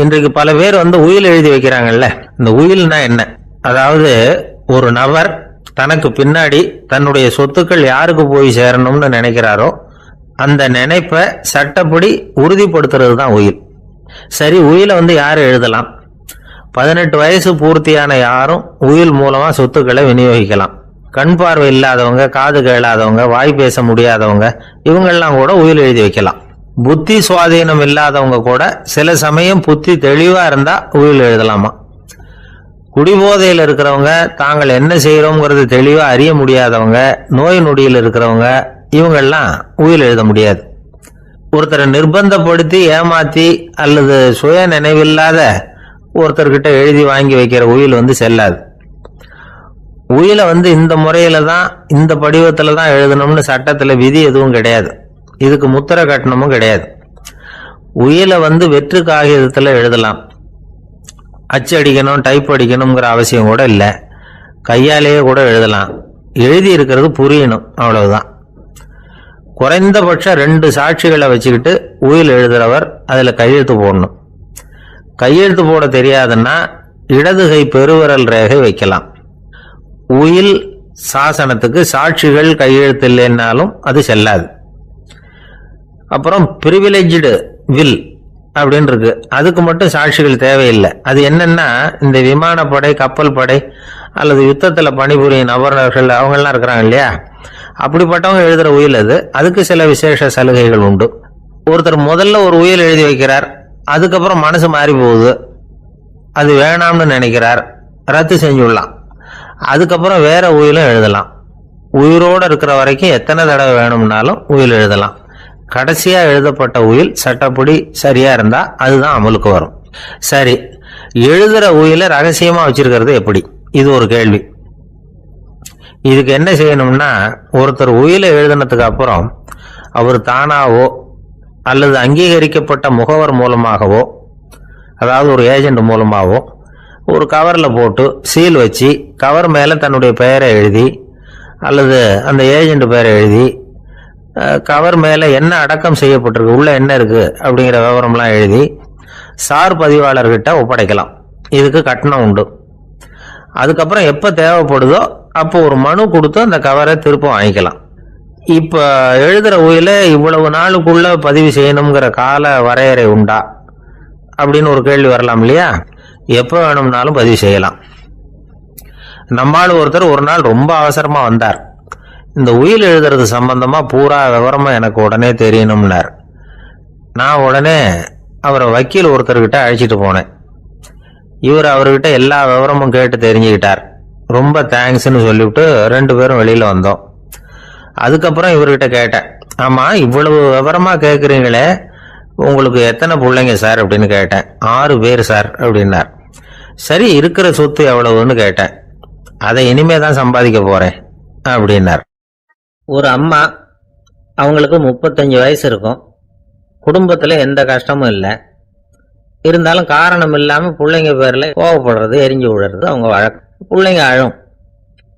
இன்றைக்கு பல பேர் உயில் எழுதி வைக்கிறாங்கல்ல. இந்த உயில்னா என்ன? அதாவது ஒரு நபர் தனக்கு பின்னாடி தன்னுடைய சொத்துக்கள் யாருக்கு போய் சேரணும்னு நினைக்கிறாரோ அந்த நினைப்பை சட்டப்படி உறுதிப்படுத்துறது தான் உயில். சரி, உயிலை யாரு எழுதலாம்? 18 வயசு பூர்த்தியான யாரும் உயில் மூலமா சொத்துக்களை விநியோகிக்கலாம். கண் பார்வை இல்லாதவங்க, காது கேளாதவங்க, வாய் பேச முடியாதவங்க, இவங்கெல்லாம் கூட உயில் எழுதி வைக்கலாம். புத்தி சுவாதீனம் இல்லாதவங்க கூட சில சமயம் புத்தி தெளிவா இருந்தா உயில் எழுதலாமா. குடிபோதையில் இருக்கிறவங்க, தாங்கள் என்ன செய்யறோங்கிறது தெளிவா அறிய முடியாதவங்க, நோய் நொடியில் இருக்கிறவங்க, இவங்கெல்லாம் உயில் எழுத முடியாது. ஒருத்தரை நிர்பந்தப்படுத்தி ஏமாத்தி அல்லது சுய நினைவில்லாத ஒருத்தர்கிட்ட எழுதி வாங்கி வைக்கிற உயில் செல்லாது. உயிலை இந்த முறையில தான், இந்த படிவத்துல தான் எழுதணும்னு சட்டத்துல விதி எதுவும் கிடையாது. இதுக்கு முத்திரை கட்டணமும் கிடையாது. உயிலை வெற்று காகிதத்துல எழுதலாம். அச்சு அடிக்கணும், டைப் அடிக்கணுங்கிற அவசியம் கூட இல்லை. கையாலேயே கூட எழுதலாம். எழுதி இருக்கிறது புரியணும், அவ்வளவுதான். குறைந்தபட்சம் 2 சாட்சிகளை வச்சுக்கிட்டு உயில் எழுதுறவர் அதுல கையெழுத்து போடணும். கையெழுத்து போட தெரியாதுன்னா இடது கை பெருவிரல் ரேகை வைக்கலாம். உயில் சாசனத்துக்கு சாட்சிகள் கையெழுத்து இல்லைன்னாலும் அது செல்லாது. அப்புறம் பிரிவிலேஜ்டு வில் அப்படின்னு இருக்கு. அதுக்கு மட்டும் சாட்சிகள் தேவையில்லை. அது என்னன்னா, இந்த விமானப்படை, கப்பல் படை அல்லது யுத்தத்துல பணிபுரியும் நபர்கள் அவங்கெல்லாம் இருக்கிறாங்க இல்லையா, அப்படிப்பட்டவங்க எழுதுற உயில் அது. அதுக்கு சில விசேஷ சலுகைகள் உண்டு. ஒருத்தர் முதல்ல ஒரு உயில் எழுதி வைக்கிறார், அதுக்கப்புறம் மனசு மாறி போகுது, அது வேணாம்னு நினைக்கிறார், ரத்து செஞ்சுடலாம். அதுக்கப்புறம் வேற உயிலும் எழுதலாம். உயிரோடு இருக்கிற வரைக்கும் எத்தனை தடவை வேணும்னாலும் உயில் எழுதலாம். கடைசியா எழுதப்பட்ட உயில் சட்டப்படி சரியா இருந்தா அதுதான் அமலுக்கு வரும். சரி, எழுதுற உயில ரகசியமா வச்சிருக்கிறது எப்படி? இது ஒரு கேள்வி. இதுக்கு என்ன செய்யணும்னா, ஒருத்தர் உயிலை எழுதினதுக்கு அப்புறம் அவர் தானாவோ அல்லது அங்கீகரிக்கப்பட்ட முகவர் மூலமாகவோ, அதாவது ஒரு ஏஜென்ட் மூலமாகவோ, ஒரு கவர்ல போட்டு சீல் வச்சு கவர் மேல தன்னுடைய பெயரை எழுதி அல்லது அந்த ஏஜென்ட் பெயரை எழுதி கவர் மேல என்ன அடக்கம் செய்யப்பட்டிருக்கு, உள்ள என்ன இருக்கு அப்படிங்கிற விவரம்லாம் எழுதி சார் பதிவாளர்கிட்ட ஒப்படைக்கலாம். இதுக்கு கட்டணம் உண்டு. அதுக்கப்புறம் எப்ப தேவைப்படுதோ அப்போ ஒரு மனு கொடுத்து அந்த கவரை திரும்ப வாங்கிக்கலாம். இப்ப எழுதுற உயில இவ்வளவு நாளுக்குள்ள பதிவு செய்யணுங்கிற கால வரையறை உண்டா அப்படின்னு ஒரு கேள்வி வரலாம் இல்லையா? எப்ப வேணும்னாலும் பதிவு செய்யலாம். நம்மால் ஒருத்தர் ஒரு நாள் ரொம்ப அவசரமா வந்தார். இந்த உயில் எழுதுறது சம்பந்தமா பூரா விவரமா எனக்கு உடனே தெரியணும்னார். நான் உடனே அவரை வக்கீல் ஒருத்தர்கிட்ட அழைச்சிட்டு போனேன். இவர் அவர்கிட்ட எல்லா விவரமும் கேட்டு தெரிஞ்சுக்கிட்டார். ரொம்ப தேங்க்ஸ்ன்னு சொல்லிவிட்டு 2 பேரும் வெளியில வந்தோம். அதுக்கப்புறம் இவர்கிட்ட கேட்டேன், ஆமா இவ்வளவு விவரமா கேட்குறீங்களே, உங்களுக்கு எத்தனை பிள்ளைங்க சார் அப்படின்னு கேட்டேன். 6 பேர் சார் அப்படின்னார். சரி, இருக்கிற சொத்து எவ்வளவுன்னு கேட்டேன். அதை இனிமே தான் சம்பாதிக்க போறேன் அப்படின்னார். ஒரு அம்மா, அவங்களுக்கு 35 வயசு இருக்கும். குடும்பத்துல எந்த கஷ்டமும் இல்லை. இருந்தாலும் காரணம் இல்லாம பிள்ளைங்க பேர்ல கோவப்படுறது, எரிஞ்சு விடுறது அவங்க வழக்கம். பிள்ளைங்க அழும்.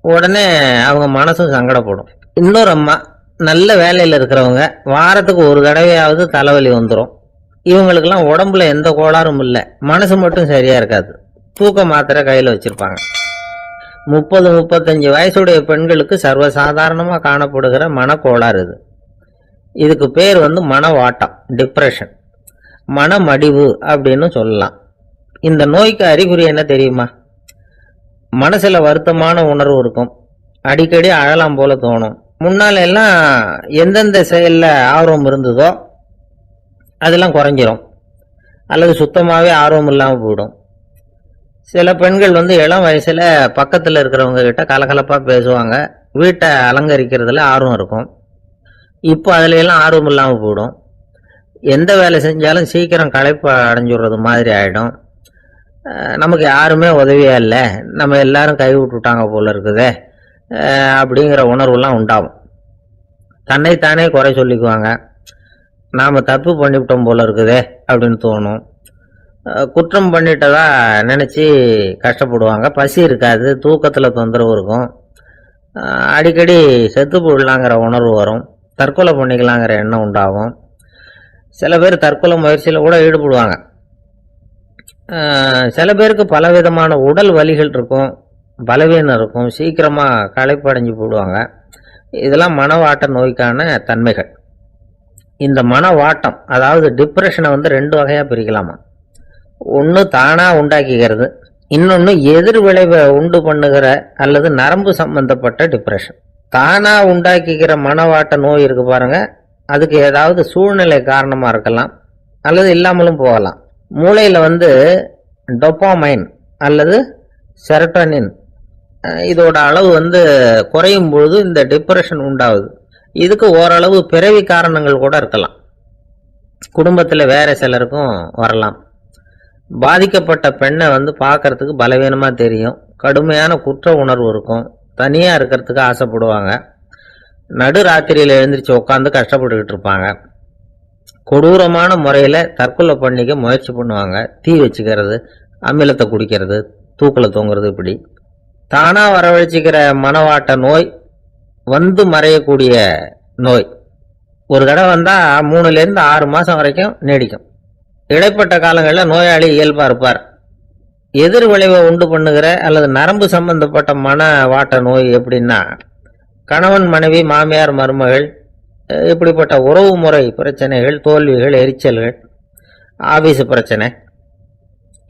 உடனே அவங்க மனசும் சங்கடப்படும். இன்னொரு அம்மா, நல்ல வேலையில இருக்கிறவங்க, வாரத்துக்கு ஒரு தடவையாவது தலைவலி வந்துடும். இவங்களுக்கெல்லாம் உடம்புல எந்த கோளாறும் இல்லை, மனசு மட்டும் சரியா இருக்காது. தூக்க மாத்திரை கையில வச்சிருப்பாங்க. 30-35 வயசுடைய பெண்களுக்கு சர்வசாதாரணமா காணப்படுகிற மனக்கோளாறு இது. இதுக்கு பேர் மனவாட்டம், டிப்ரெஷன், மனமடிவு அப்படின்னு சொல்லலாம். இந்த நோய்க்கு அறிகுறி என்ன தெரியுமா? மனசுல வருத்தமான உணர்வு இருக்கும். அடிக்கடி அழலாம் போல தோணும். முன்னால எல்லாம் எந்தெந்த செயல்ல ஆர்வம் இருந்ததோ அதெல்லாம் குறைஞ்சிரும், அல்லது சுத்தமாவே ஆர்வம் இல்லாம போயிடும். சில பெண்கள் இளம் வயசுல பக்கத்துல இருக்கிறவங்க கிட்ட கலகலப்பா பேசுவாங்க, வீட்டை அலங்கரிக்கிறதுல ஆர்வம் இருக்கும். இப்போ அதுல எல்லாம் ஆர்வம் இல்லாம போயிடும். எந்த வேலை செஞ்சாலும் சீக்கிரம் களைப்பு அடைஞ்சுடுறது மாதிரி ஆயிடும். நமக்கு யாருமே உதவியா இல்லை, நம்ம எல்லாரும் கை விட்டுட்டாங்க போல இருக்குதே அப்படிங்கிற உணர்வுலாம் உண்டாகும். தன்னைத்தானே குறை சொல்லிக்குவாங்க. நாம தப்பு பண்ணிவிட்டோம் போல இருக்குதே அப்படின்னு தோணும். குற்றம் பண்ணிட்டதா நினைச்சு கஷ்டப்படுவாங்க. பசி இருக்காது, தூக்கத்துல தொந்தரவு இருக்கும். அடிக்கடி செத்து போடலாங்கிற உணர்வு வரும். தற்கொலை பண்ணிக்கலாங்கிற எண்ணம் உண்டாகும். சில பேர் தற்கொலை முயற்சியில கூட ஈடுபடுவாங்க. சில பேருக்கு பலவிதமான உடல் வலிகள் இருக்கும், பலவீனம் இருக்கும், சீக்கிரமாக களைப்படைஞ்சு போடுவாங்க. இதெல்லாம் மனவாட்ட நோய்க்கான தன்மைகள். இந்த மனவாட்டம் அதாவது டிப்ரெஷனை வந்து 2 வகையாக பிரிக்கலாமா. ஒன்று தானாக உண்டாக்கிக்கிறது, இன்னொன்று எதிர் விளைவை உண்டு பண்ணுகிற அல்லது நரம்பு சம்பந்தப்பட்ட டிப்ரெஷன். தானாக உண்டாக்கிக்கிற மனவாட்ட நோய் இருக்கு பாருங்க, அதுக்கு ஏதாவது சூழ்நிலை காரணமாக இருக்கலாம் அல்லது இல்லாமலும் போகலாம். மூளையில் வந்து டொப்பாமைன் அல்லது செரட்டோனின் இதோட அளவு வந்து குறையும் பொழுது இந்த டிப்ரெஷன் உண்டாகுது. இதுக்கு ஓரளவு பிறவி காரணங்கள் கூட இருக்கலாம், குடும்பத்தில் வேற சிலருக்கும் வரலாம். பாதிக்கப்பட்ட பெண்ணை வந்து பார்க்கறதுக்கு பலவீனமாக தெரியும், கடுமையான குற்ற உணர்வு இருக்கும், தனியாக இருக்கிறதுக்கு ஆசைப்படுவாங்க, நடு ராத்திரியில் எழுந்திரிச்சு உட்காந்து கஷ்டப்பட்டுக்கிட்டு இருப்பாங்க, கொடூரமான முறையில் தற்கொலை பண்ணிக்க முயற்சி பண்ணுவாங்க, தீ வச்சுக்கிறது, அமிலத்தை குடிக்கிறது, தூக்கில் தூங்குறது. இப்படி தானாக வரவழைச்சிக்கிற மனவாட்ட நோய் வந்து மறையக்கூடிய நோய். ஒரு தடவை வந்தால் 3லேருந்து 6 மாதம் வரைக்கும் நீடிக்கும். இடைப்பட்ட காலங்களில் நோயாளி இயல்பாக இருப்பார். எதிர் விளைவை உண்டு பண்ணுகிற அல்லது நரம்பு சம்பந்தப்பட்ட மனவாட்ட நோய் எப்படின்னா, கணவன் மனைவி மாமியார் மருமகள் இப்படிப்பட்ட உறவு முறை பிரச்சனைகள், தோல்விகள், எரிச்சல்கள், ஆபீஸ் பிரச்சனை,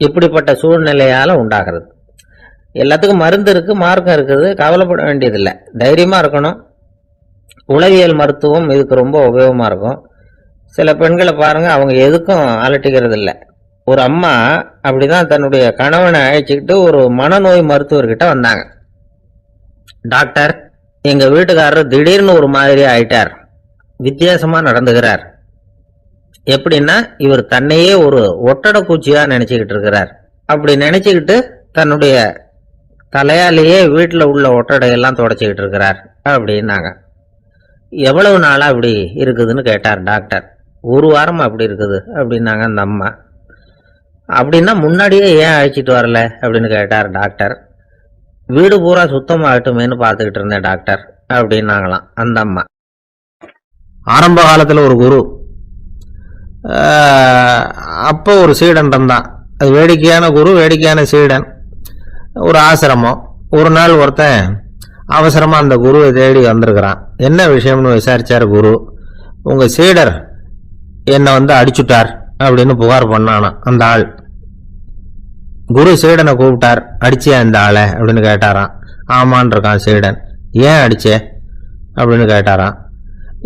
இப்படிப்பட்ட சூழ்நிலையால் உண்டாகிறது. எல்லாத்துக்கும் மருந்து இருக்கு, மார்க்கம் இருக்குது, கவலைப்பட வேண்டியதில்லை, தைரியமாக இருக்கணும். உளவியல் மருத்துவம் இதுக்கு ரொம்ப உபயோகமாக இருக்கும். சில பெண்களை பாருங்க, அவங்க எதுக்கும் அலட்டிக்கிறது இல்லை. ஒரு அம்மா அப்படிதான் தன்னுடைய கணவனை அழைச்சிக்கிட்டு ஒரு மனநோய் மருத்துவர்கிட்ட வந்தாங்க. டாக்டர், எங்க வீட்டுக்காரர் திடீர்னு ஒரு மாதிரி ஆயிட்டார், வித்தியாசமா நடந்துகிறார். எப்படின்னா, இவர் தன்னையே ஒரு ஒட்டடை பூச்சியா நினைச்சுக்கிட்டு இருக்கிறார். அப்படி நினைச்சுக்கிட்டு தன்னுடைய தலையாலேயே வீட்டில் உள்ள ஒட்டடையெல்லாம் தொடச்சிக்கிட்டு இருக்கிறார் அப்படின்னாங்க. எவ்வளவு நாளா அப்படி இருக்குதுன்னு கேட்டார் டாக்டர். 1 வாரமா அப்படி இருக்குது அப்படின்னாங்க அந்த அம்மா. அப்படின்னா முன்னாடியே ஏன் அழைச்சிட்டு வரல அப்படின்னு கேட்டார் டாக்டர். வீடு பூரா சுத்தமாகட்டுமேனு பார்த்துக்கிட்டு இருந்தேன் டாக்டர் அப்படின்னாங்களாம் அந்த அம்மா. ஆரம்ப காலத்தில் ஒரு குரு, அப்போ ஒரு சீடன் இருந்தான். அது வேடிக்கையான குரு, வேடிக்கையான சீடன். ஒரு ஆசிரமம். ஒரு நாள் ஒருத்தன் அவசரமா அந்த குருவை தேடி வந்திருக்கிறான். என்ன விஷயம்னு விசாரிச்சார் குரு. உங்க சீடர் என்னை வந்து அடிச்சுட்டார் அப்படின்னு புகார் பண்ணானா அந்த ஆள். குரு சீடனை கூப்பிட்டார். அடிச்சியா இந்த ஆளை அப்படின்னு கேட்டாராம். ஆமான் இருக்கான் சீடன். ஏன் அடிச்சே அப்படின்னு கேட்டாராம்.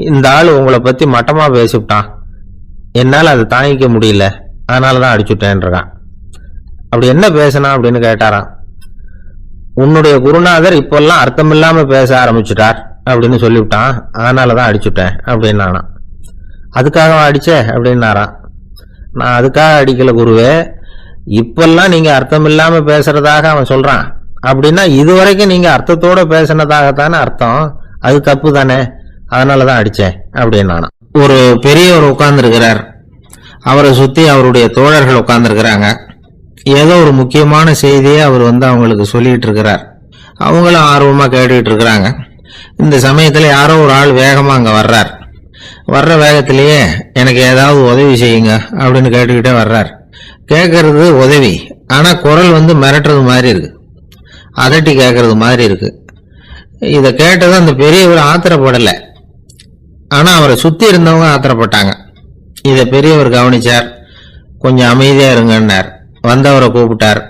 இந்த ஆள் உங்களை பத்தி மட்டமா பேசிவிட்டான், என்னால் அதை தாங்கிக்க முடியல, அதனாலதான் அடிச்சுட்டேன் இருக்கான். அப்படி என்ன பேசினா அப்படின்னு கேட்டாராம். உன்னுடைய குருநாதர் இப்பெல்லாம் அர்த்தமில்லாம பேச ஆரம்பிச்சுட்டார் அப்படின்னு சொல்லிவிட்டான், அதனாலதான் அடிச்சுட்டேன் அப்படின்னானா. அதுக்காக அடிச்ச அப்படின்னாராம். நான் அதுக்காக அடிக்கல குருவே, இப்பெல்லாம் நீங்க அர்த்தமில்லாம பேசுறதாக அவன் சொல்றான், அப்படின்னா இதுவரைக்கும் நீங்க அர்த்தத்தோட பேசினதாகத்தானே அர்த்தம், அது தப்பு தானே, அதனாலதான் அடிச்சேன் அப்படின்னானா. ஒரு பெரியவர் உட்கார்ந்து இருக்கிறார், அவரை சுத்தி அவருடைய தோழர்கள் உட்கார்ந்து இருக்கிறாங்க. ஏதோ ஒரு முக்கியமான செய்தியை அவர் வந்து அவங்களுக்கு சொல்லிட்டு இருக்கிறார். அவங்களும் ஆர்வமா கேட்டுக்கிட்டு இருக்கிறாங்க. இந்த சமயத்துல யாரோ ஒரு ஆள் வேகமா அங்க வர்றார். வர்ற வேகத்திலேயே எனக்கு ஏதாவது உதவி செய்யுங்க அப்படின்னு கேட்டுக்கிட்டே வர்றார். கேட்கறது உதவி, ஆனா குரல் வந்து மிரட்டுறது மாதிரி இருக்கு, அதட்டி கேட்கறது மாதிரி இருக்கு. இதை கேட்டது அந்த பெரியவர் ஆத்திரப்படலை, ஆனா அவரை சுத்தி இருந்தவங்க ஆத்திரப்பட்டாங்க. இதை பெரியவர் கவனிச்சார். கொஞ்சம் அமைதியா இருங்கன்னார். வந்தவரை கூப்பிட்டார்.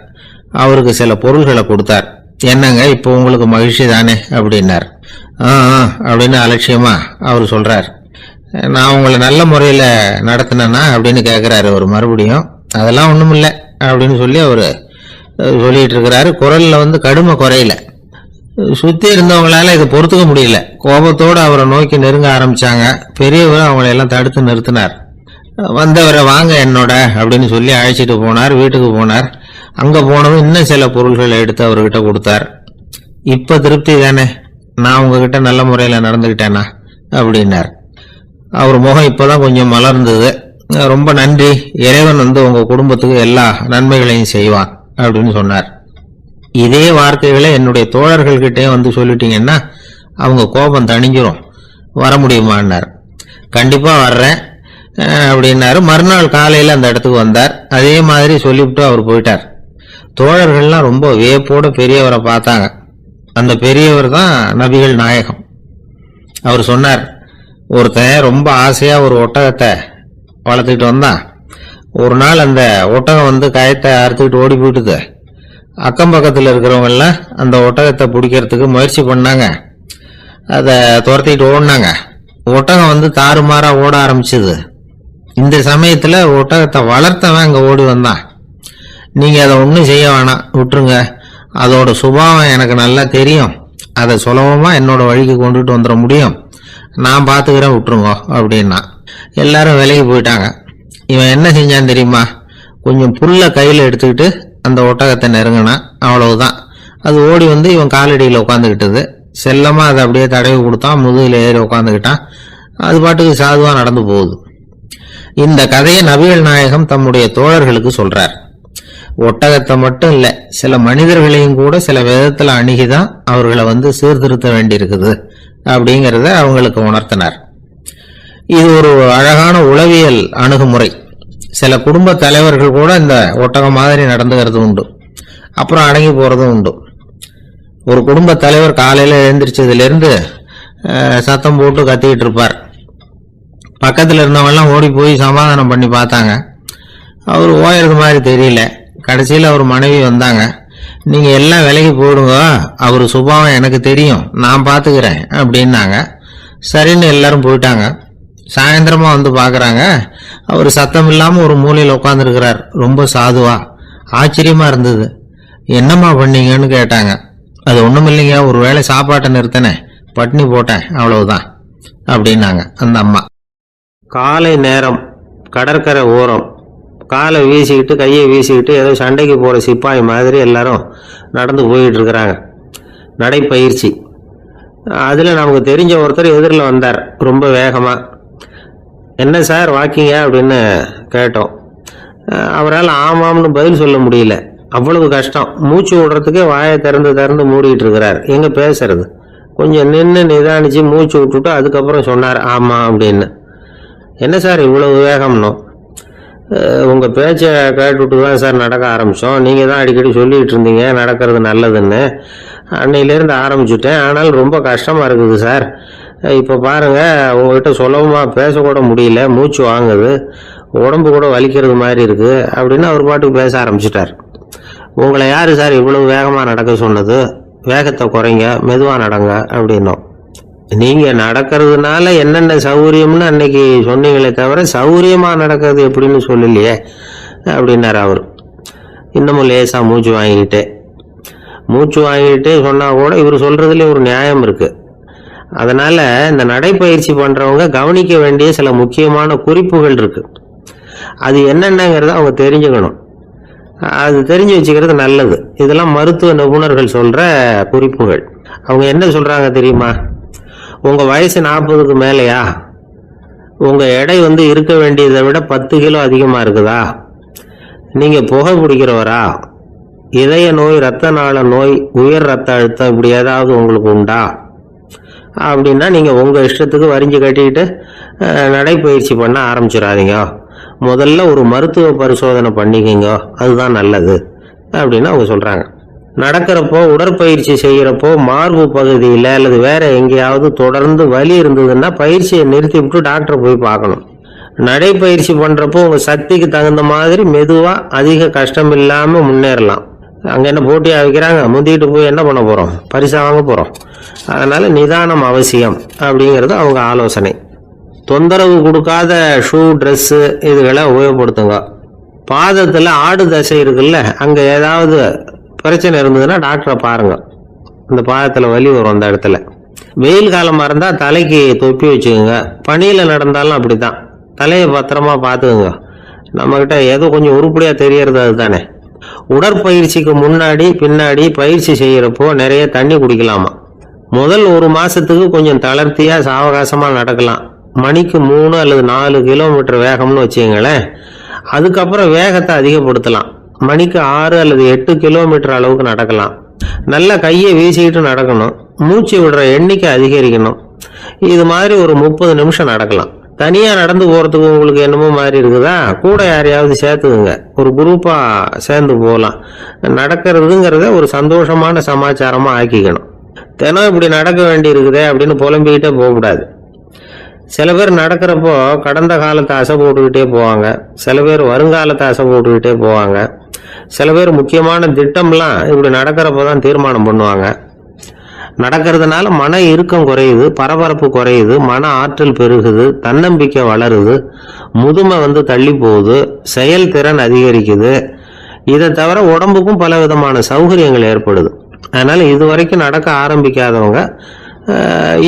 அவருக்கு சில பொருள்களை கொடுத்தார். என்னங்க இப்போ உங்களுக்கு மகிழ்ச்சி தானே அப்படின்னார். அப்படின்னு அலட்சியமா அவர் சொல்றார். நான் உங்களை நல்ல முறையில் நடத்தினேன்னா அப்படின்னு கேட்குறாரு அவர் மறுபடியும். அதெல்லாம் ஒன்றும் இல்லை அப்படின்னு சொல்லி அவர் சொல்லிட்டு இருக்கிறாரு. குரல்ல வந்து கடுமை குறையில. சுற்றி இருந்தவங்களால இதை பொறுத்துக்க முடியல. கோபத்தோடு அவரை நோக்கி நெருங்க ஆரம்பிச்சாங்க. பெரியவர் அவங்களையெல்லாம் தடுத்து நிறுத்தினார். வந்தவரை வாங்க என்னோட அப்படின்னு சொல்லி அழைச்சிட்டு போனார். வீட்டுக்கு போனார். அங்க போனதும் இன்னும் சில பொருள்களை எடுத்து அவர்கிட்ட கொடுத்தார். இப்ப திருப்தி தானே, நான் உங்ககிட்ட நல்ல முறையில நடந்துகிட்டேனா அப்படின்னார். அவர் முகம் இப்பதான் கொஞ்சம் மலர்ந்தது. ரொம்ப நன்றி, இறைவன் வந்து உங்க குடும்பத்துக்கு எல்லா நன்மைகளையும் செய்வான் அப்படின்னு சொன்னார். இதே வார்த்தைகளை என்னுடைய தோழர்கள்கிட்டே வந்து சொல்லிட்டீங்கன்னா அவங்க கோபம் தணிஞ்சிரும், வர முடியுமான்னார். கண்டிப்பா வர்றேன், அப்படின்னாரு. மறுநாள் காலையில் அந்த இடத்துக்கு வந்தார். அதே மாதிரி சொல்லிவிட்டு அவர் போயிட்டார். தோழர்கள்லாம் ரொம்ப வியப்போடு பெரியவரை பார்த்தாங்க. அந்த பெரியவர் தான் நபிகள் நாயகம். அவர் சொன்னார், ஒருத்தன் ரொம்ப ஆசையா ஒரு ஒட்டகத்தை வளர்த்துக்கிட்டு வந்தான். ஒரு நாள் அந்த ஒட்டகம் வந்து கயத்தை அறுத்துக்கிட்டு ஓடி போயிட்டுது. அக்கம் பக்கத்தில் இருக்கிறவங்க எல்லாம் அந்த ஒட்டகத்தை பிடிக்கிறதுக்கு முயற்சி பண்ணாங்க. அதை துரத்திட்டு ஓடினாங்க. ஒட்டகம் வந்து தாறுமாறா ஓட ஆரம்பிச்சுது. இந்த சமயத்தில் ஒட்டகத்தை வளர்த்தவன் அங்கே ஓடி வந்தான். நீங்கள் அதை ஒன்றும் செய்ய வேணாம், விட்டுருங்க. அதோட சுபாவம் எனக்கு நல்லா தெரியும். அதை சுலபமாக என்னோட வழிக்கு கொண்டுட்டு வந்துட முடியும். நான் பார்த்துக்கிறேன், விட்டுருங்க அப்படின்னா. எல்லாரும் விலகி போயிட்டாங்க. இவன் என்ன செஞ்சான் தெரியுமா? கொஞ்சம் புல்லை கையில் எடுத்துக்கிட்டு அந்த ஒட்டகத்தை நெருங்கினான். அவ்வளவுதான். அது ஓடி வந்து இவன் காலடியில் உட்காந்துக்கிட்டது. செல்லமாக அதை அப்படியே தடவி கொடுத்தான். முதுகில் ஏறி உட்காந்துக்கிட்டான். அது பாட்டுக்கு சாதுவாக நடந்து போகுது. இந்த கதையை நபிகள் நாயகம் தம்முடைய தோழர்களுக்கு சொல்றார். ஒட்டகத்தை மட்டும் இல்லை, சில மனிதர்களையும் கூட சில விதத்தில் அணுகிதான் அவர்களை வந்து சீர்திருத்த வேண்டியிருக்குது அப்படிங்கிறத அவங்களுக்கு உணர்த்தினார். இது ஒரு அழகான உளவியல் அணுகுமுறை. சில குடும்ப தலைவர்கள் கூட இந்த ஒட்டகம் மாதிரி நடந்துகிறது உண்டு. அப்புறம் அடங்கி போறதும் உண்டு. ஒரு குடும்ப தலைவர் காலையில் எழுந்திரிச்சதுலேருந்து சத்தம் போட்டு கத்திக்கிட்டு இருப்பார். பக்கத்தில் இருந்தவங்கெல்லாம் ஓடி போய் சமாதானம் பண்ணி பார்த்தாங்க. அவர் ஓயறது மாதிரி தெரியல. கடைசியில் அவர் மனைவி வந்தாங்க. நீங்கள் எல்லாம் விலகி போயிடுங்க, அவர் சுபாவம் எனக்கு தெரியும், நான் பார்த்துக்கிறேன் அப்படின்னாங்க. சரின்னு எல்லாரும் போயிட்டாங்க. சாயந்தரமா வந்து பார்க்குறாங்க, அவர் சத்தம் இல்லாமல் ஒரு மூலையில் உட்காந்துருக்கிறார். ரொம்ப சாதுவா. ஆச்சரியமா இருந்தது. என்னம்மா பண்ணீங்கன்னு கேட்டாங்க. அது ஒன்றும் இல்லைங்க, ஒரு வேளை சாப்பாட்டை நிறுத்தினேன், பட்னி போட்டேன், அவ்வளவுதான் அப்படின்னாங்க அந்த அம்மா. காலை நேரம், கடற்கரை ஓரம், காலை வீசிக்கிட்டு கையை வீசிக்கிட்டு ஏதோ சண்டைக்கு போகிற சிப்பாய் மாதிரி எல்லாரும் நடந்து போயிட்டு இருக்கிறாங்க. நடைப்பயிற்சி. அதில் நமக்கு தெரிஞ்ச ஒருத்தர் எதிரில் வந்தார் ரொம்ப வேகமாக. என்ன சார் வாக்கிங்க அப்படின்னு கேட்டோம். அவரால் ஆமாம்னு பதில் சொல்ல முடியல. அவ்வளவு கஷ்டம். மூச்சு விடுறதுக்கே வாயை திறந்து மூடிட்டு இருக்கிறார். எங்கே பேசுறது? கொஞ்சம் நின்று நிதானிச்சு மூச்சு விட்டுட்டு அதுக்கப்புறம் சொன்னார் ஆமாம் அப்படின்னு. என்ன சார் இவ்வளவு வேகம்னோ? உங்கள் பேச்சை கேட்டுவிட்டு தான் சார் நடக்க ஆரம்பித்தோம். நீங்கள் தான் அடிக்கடி சொல்லிகிட்டு இருந்தீங்க நடக்கிறது நல்லதுன்னு. அன்னையிலேருந்து ஆரம்பிச்சுட்டேன். ஆனால் ரொம்ப கஷ்டமாக இருக்குது சார். இப்போ பாருங்கள், உங்கள்கிட்ட சுலபமாக பேசக்கூட முடியல, மூச்சு வாங்குது, உடம்பு கூட வலிக்கிறது மாதிரி இருக்குது அப்படின்னு அவர் பாட்டுக்கு பேச ஆரம்பிச்சிட்டார். உங்களை யார் சார் இவ்வளவு வேகமாக நடக்க சொன்னது? வேகத்தை குறைங்க, மெதுவாக நடங்க அப்படின்னோம். நீங்கள் நடக்கிறதுனால என்னென்ன சௌகரியம்னு அன்னைக்கு சொன்னீங்களே தவிர சௌகரியமாக நடக்கிறது எப்படின்னு சொல்லலையே அப்படின்னார் அவர். இன்னமும் லேசாக மூச்சு வாங்கிக்கிட்டே சொன்னால் கூட இவர் சொல்கிறதுல ஒரு நியாயம் இருக்குது. அதனால் இந்த நடைப்பயிற்சி பண்ணுறவங்க கவனிக்க வேண்டிய சில முக்கியமான குறிப்புகள் இருக்குது. அது என்னென்னங்கிறத அவங்க தெரிஞ்சுக்கணும். அது தெரிஞ்சு வச்சுக்கிறது நல்லது. இதெல்லாம் மருத்துவ நிபுணர்கள் சொல்கிற குறிப்புகள். அவங்க என்ன சொல்கிறாங்க தெரியுமா? உங்கள் வயசு 40க்கு மேலேயா? உங்கள் எடை வந்து இருக்க வேண்டியதை விட 10 கிலோ அதிகமாக இருக்குதா? நீங்கள் புகை பிடிக்கிறவரா? இதய நோய், இரத்த நாள நோய், உயர் ரத்த அழுத்தம் இப்படி ஏதாவது உங்களுக்கு உண்டா? அப்படின்னா நீங்கள் உங்கள் இஷ்டத்துக்கு வரிஞ்சு கட்டிக்கிட்டு நடைப்பயிற்சி பண்ண ஆரம்பிச்சிடாதீங்க. முதல்ல ஒரு மருத்துவ பரிசோதனை பண்ணிக்கோங்க, அதுதான் நல்லது அப்படின்னு அவங்க சொல்கிறாங்க. நடக்கிறப்போ, உடற்பயிற்சி செய்கிறப்போ மார்பு பகுதியில் அல்லது வேற எங்கேயாவது தொடர்ந்து வலி இருந்ததுன்னா பயிற்சியை நிறுத்தி விட்டு டாக்டரை போய் பார்க்கணும். நடைப்பயிற்சி பண்ணுறப்போ உங்கள் சக்திக்கு தகுந்த மாதிரி மெதுவாக அதிக கஷ்டம் இல்லாமல் முன்னேறலாம். அங்கே என்ன போட்டியாக வைக்கிறாங்க? முந்திக்கிட்டு போய் என்ன பண்ண போகிறோம்? பரிசா வாங்க போகிறோம். அதனால் நிதானம் அவசியம் அப்படிங்கிறது அவங்க ஆலோசனை. தொந்தரவு கொடுக்காத ஷூ, ட்ரெஸ்ஸு இதுகளை உபயோகப்படுத்துங்க. பாதத்தில் ஆடு தசை இருக்குல்ல, அங்கே ஏதாவது பிரச்சனை இருந்ததுன்னா டாக்டரை பாருங்க. இந்த பாதத்தில் வலி வரும் அந்த இடத்துல. வெயில் காலமாக இருந்தால் தலைக்கு தொப்பி வச்சுக்கோங்க. பனியில் நடந்தாலும் அப்படி தான். தலையை பத்திரமா பார்த்துக்குங்க. நம்மக்கிட்ட ஏதோ கொஞ்சம் உருப்படியாக தெரியறது அதுதானே. உடற்பயிற்சிக்கு முன்னாடி பின்னாடி பயிற்சி செய்கிறப்போ நிறைய தண்ணி குடிக்கலாமா. முதல் 1 மாதத்துக்கு கொஞ்சம் தளர்த்தியாக சாவகாசமாக நடக்கலாம். மணிக்கு 3 அல்லது 4 கிலோமீட்டர் வேகம்னு வச்சுங்களேன். அதுக்கப்புறம் வேகத்தை அதிகப்படுத்தலாம். மணிக்கு 6 அல்லது 8 கிலோமீட்டர் அளவுக்கு நடக்கலாம். நல்லா கையை வீசிக்கிட்டு நடக்கணும். மூச்சு விடுற எண்ணிக்கை அதிகரிக்கணும். இது மாதிரி ஒரு 30 நிமிஷம் நடக்கலாம். தனியாக நடந்து போகிறதுக்கு உங்களுக்கு என்னமோ மாதிரி இருக்குதா, கூட யாரையாவது சேர்த்துக்குங்க, ஒரு குரூப்பாக சேர்ந்து போகலாம். நடக்கிறதுங்கிறத ஒரு சந்தோஷமான சமாச்சாரமாக ஆக்கிக்கணும். தினம் இப்படி நடக்க வேண்டி இருக்குதே அப்படின்னு புலம்பிக்கிட்டே போகக்கூடாது. சில பேர் நடக்கிறப்போ கடந்த காலத்தை ஆசை போட்டுக்கிட்டே போவாங்க, சில பேர் வருங்காலத்தை ஆசை போட்டுக்கிட்டே போவாங்க, சில பேர் முக்கியமான திட்டம்லாம் இப்படி நடக்கிறப்ப தான் தீர்மானம் பண்ணுவாங்க. நடக்கிறதுனால மன இறுக்கம் குறையுது, பரபரப்பு குறையுது, மன ஆற்றல் பெருகுது, தன்னம்பிக்கை வளருது, முதுமை தள்ளி போகுது, செயல்திறன் அதிகரிக்குது. இதை தவிர உடம்புக்கும் பல விதமான சௌகரியங்கள் ஏற்படுது. அதனால இதுவரைக்கும் நடக்க ஆரம்பிக்காதவங்க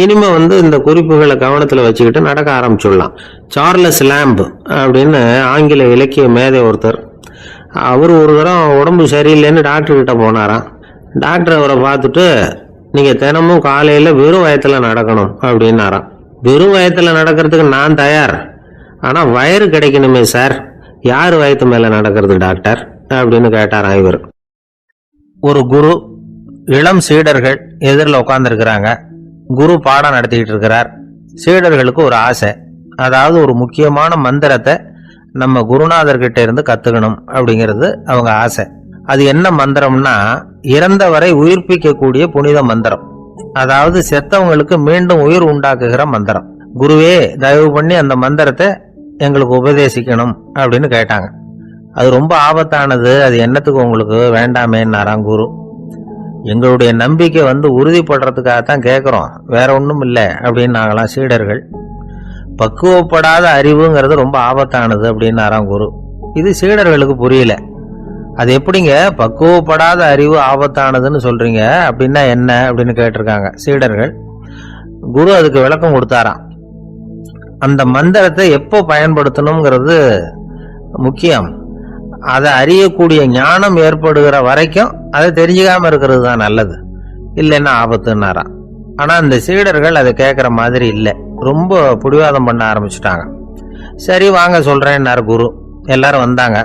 இனிமே இந்த குறிப்புகளை கவனத்தில் வச்சுக்கிட்டு நடக்க ஆரம்பிச்சுடலாம். சார்லஸ் லேம்ப் அப்படின்னு ஆங்கில இலக்கிய மேதை ஒருத்தர், அவர் ஒரு தரம் உடம்பு சரியில்லைன்னு டாக்டர் கிட்ட போனாராம். டாக்டர் அவரை பார்த்துட்டு, நீங்கள் தினமும் காலையில் வெறும் வயத்தில் நடக்கணும் அப்படின்னாராம். வெறும் வயத்தில் நடக்கிறதுக்கு நான் தயார், ஆனால் வயிறு கிடைக்கணுமே சார், யார் வயத்து மேலே நடக்கிறது டாக்டர் அப்படின்னு கேட்டாராம் இவர். ஒரு குரு, இளம் சீடர்கள் எதிரில் உட்காந்துருக்கிறாங்க. குரு பாடம் நடத்திக்கிட்டு இருக்கிறார். சீடர்களுக்கு ஒரு ஆசை, அதாவது ஒரு முக்கியமான மந்திரத்தை நம்ம குருநாதர்கிட்ட இருந்து கத்துக்கணும் அப்படிங்கிறது அவங்க ஆசை. அது என்ன மந்திரம்னா, இறந்தவரை உயிர்ப்பிக்கக்கூடிய புனித மந்திரம், அதாவது செத்தவங்களுக்கு மீண்டும் உயிர் உண்டாக்குகிற மந்திரம். குருவே, தயவு பண்ணி அந்த மந்திரத்தை எங்களுக்கு உபதேசிக்கணும் அப்படின்னு கேட்டாங்க. அது ரொம்ப ஆபத்தானது, அது என்னத்துக்கு உங்களுக்கு வேண்டாமேன்னாராம் குரு. எங்களுடைய நம்பிக்கை உறுதிப்படுறதுக்காகத்தான் கேட்குறோம், வேற ஒன்றும் இல்லை அப்படின்னாங்களாம் சீடர்கள். பக்குவப்படாத அறிவுங்கிறது ரொம்ப ஆபத்தானது அப்படின்னாராம் குரு. இது சீடர்களுக்கு புரியல. அது எப்படிங்க பக்குவப்படாத அறிவு ஆபத்தானதுன்னு சொல்றீங்க, அப்படின்னா என்ன அப்படின்னு கேட்டிருக்காங்க சீடர்கள். குரு அதுக்கு விளக்கம் கொடுத்தாராம். அந்த மந்திரத்தை எப்போ பயன்படுத்தணுங்கிறது முக்கியம். அதை அறியக்கூடிய ஞானம் ஏற்படுகிற வரைக்கும் அதை தெரிஞ்சுக்காம இருக்கிறது தான் நல்லது, இல்லைன்னா ஆபத்துன்னாராம். ஆனா அந்த சீடர்கள் அதை கேட்குற மாதிரி இல்லை, ரொம்ப பிடிவாதம் பண்ண ஆரம்பிச்சுட்டாங்க. சரி வாங்க சொல்றேன்னாரு குரு. எல்லாரும் வந்தாங்க.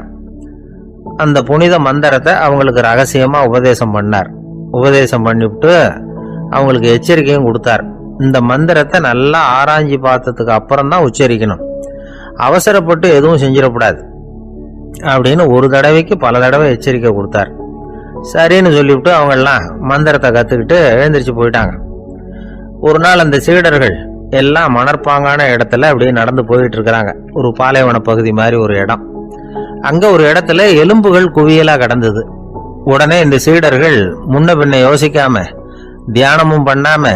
அந்த புனித மந்திரத்தை அவங்களுக்கு ரகசியமா உபதேசம் பண்ணார். உபதேசம் பண்ணிவிட்டு அவங்களுக்கு எச்சரிக்கையும் கொடுத்தார். இந்த மந்திரத்தை நல்லா ஆராய்ச்சி பார்த்ததுக்கு அப்புறம் தான் உச்சரிக்கணும், அவசரப்பட்டு எதுவும் செஞ்சிடக்கூடாது அப்படின்னு ஒரு தடவைக்கு பல தடவை எச்சரிக்கை கொடுத்தார். சரின்னு சொல்லிவிட்டு அவங்க எல்லாம் மந்திரத்தை கத்துக்கிட்டு எழுந்திரிச்சு போயிட்டாங்க. ஒரு நாள் அந்த சீடர்கள் எல்லாம் மணற்பாங்கான இடத்துல அப்படியே நடந்து போயிட்டு இருக்கிறாங்க. ஒரு பாலைவன பகுதி மாதிரி ஒரு இடம். அங்க ஒரு இடத்துல எலும்புகள் குவியலா கிடந்தது. உடனே இந்த சீடர்கள் முன்ன பின்ன யோசிக்காம, தியானமும் பண்ணாம,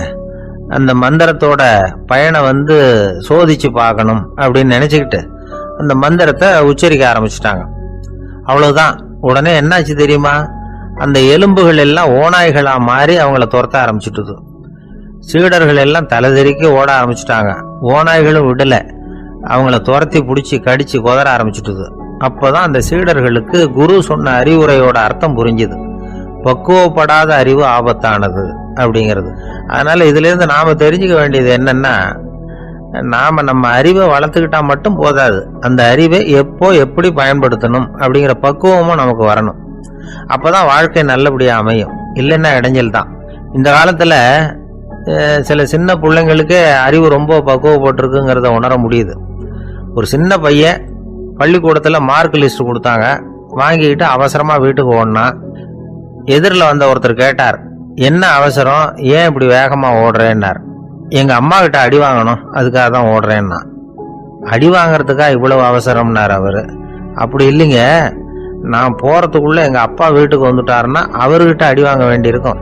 அந்த மந்திரத்தோட பயனை சோதிச்சு பார்க்கணும் அப்படின்னு நினைச்சுக்கிட்டு அந்த மந்திரத்தை உச்சரிக்க ஆரம்பிச்சுட்டாங்க. அவ்வளவுதான். உடனே என்னாச்சு தெரியுமா, அந்த எலும்புகள் எல்லாம் ஓநாய்களா மாறி அவங்கள துரத்த ஆரம்பிச்சுட்டுது. சீடர்கள் எல்லாம் தலைதெறிக்க ஓட ஆரம்பிச்சுட்டாங்க. ஓநாய்களும் விடல, அவங்கள துரத்தி பிடிச்சி கடிச்சு கொதற ஆரம்பிச்சுட்டுது. அப்போதான் அந்த சீடர்களுக்கு குரு சொன்ன அறிவுரையோட அர்த்தம் புரிஞ்சுது. பக்குவப்படாத அறிவு ஆபத்தானது அப்படிங்கிறது. அதனால இதுல இருந்து நாம தெரிஞ்சுக்க வேண்டியது என்னன்னா, நாம நம்ம அறிவை வளர்த்துக்கிட்டா மட்டும் போதாது, அந்த அறிவை எப்போ எப்படி பயன்படுத்தணும் அப்படிங்கிற பக்குவமும் நமக்கு வரணும். அப்பதான் வாழ்க்கை நல்லபடியா அமையும், இல்லைன்னா இடைஞ்சல் தான். இந்த காலத்துல சில சின்ன பிள்ளைங்களுக்கே அறிவு ரொம்ப பக்குவப்பட்டிருக்குங்கிறத உணர முடியுது. ஒரு சின்ன பையன் பள்ளிக்கூடத்துல மார்க் லிஸ்ட் கொடுத்தாங்க, வாங்கிக்கிட்டு அவசரமா வீட்டுக்கு ஓடினா. எதிரில் வந்த ஒருத்தர் கேட்டார், என்ன அவசரம், ஏன் இப்படி வேகமா ஓடுறேன்னார். எங்க அம்மா கிட்ட அடி வாங்கணும், அதுக்காக தான் ஓடுறேன்னா. அடி வாங்கறதுக்கா இவ்வளவு அவசரம்னார் அவரு. அப்படி இல்லைங்க, நான் போறதுக்குள்ள எங்க அப்பா வீட்டுக்கு வந்துட்டாருன்னா அவர்கிட்ட அடி வாங்க வேண்டியிருக்கும்,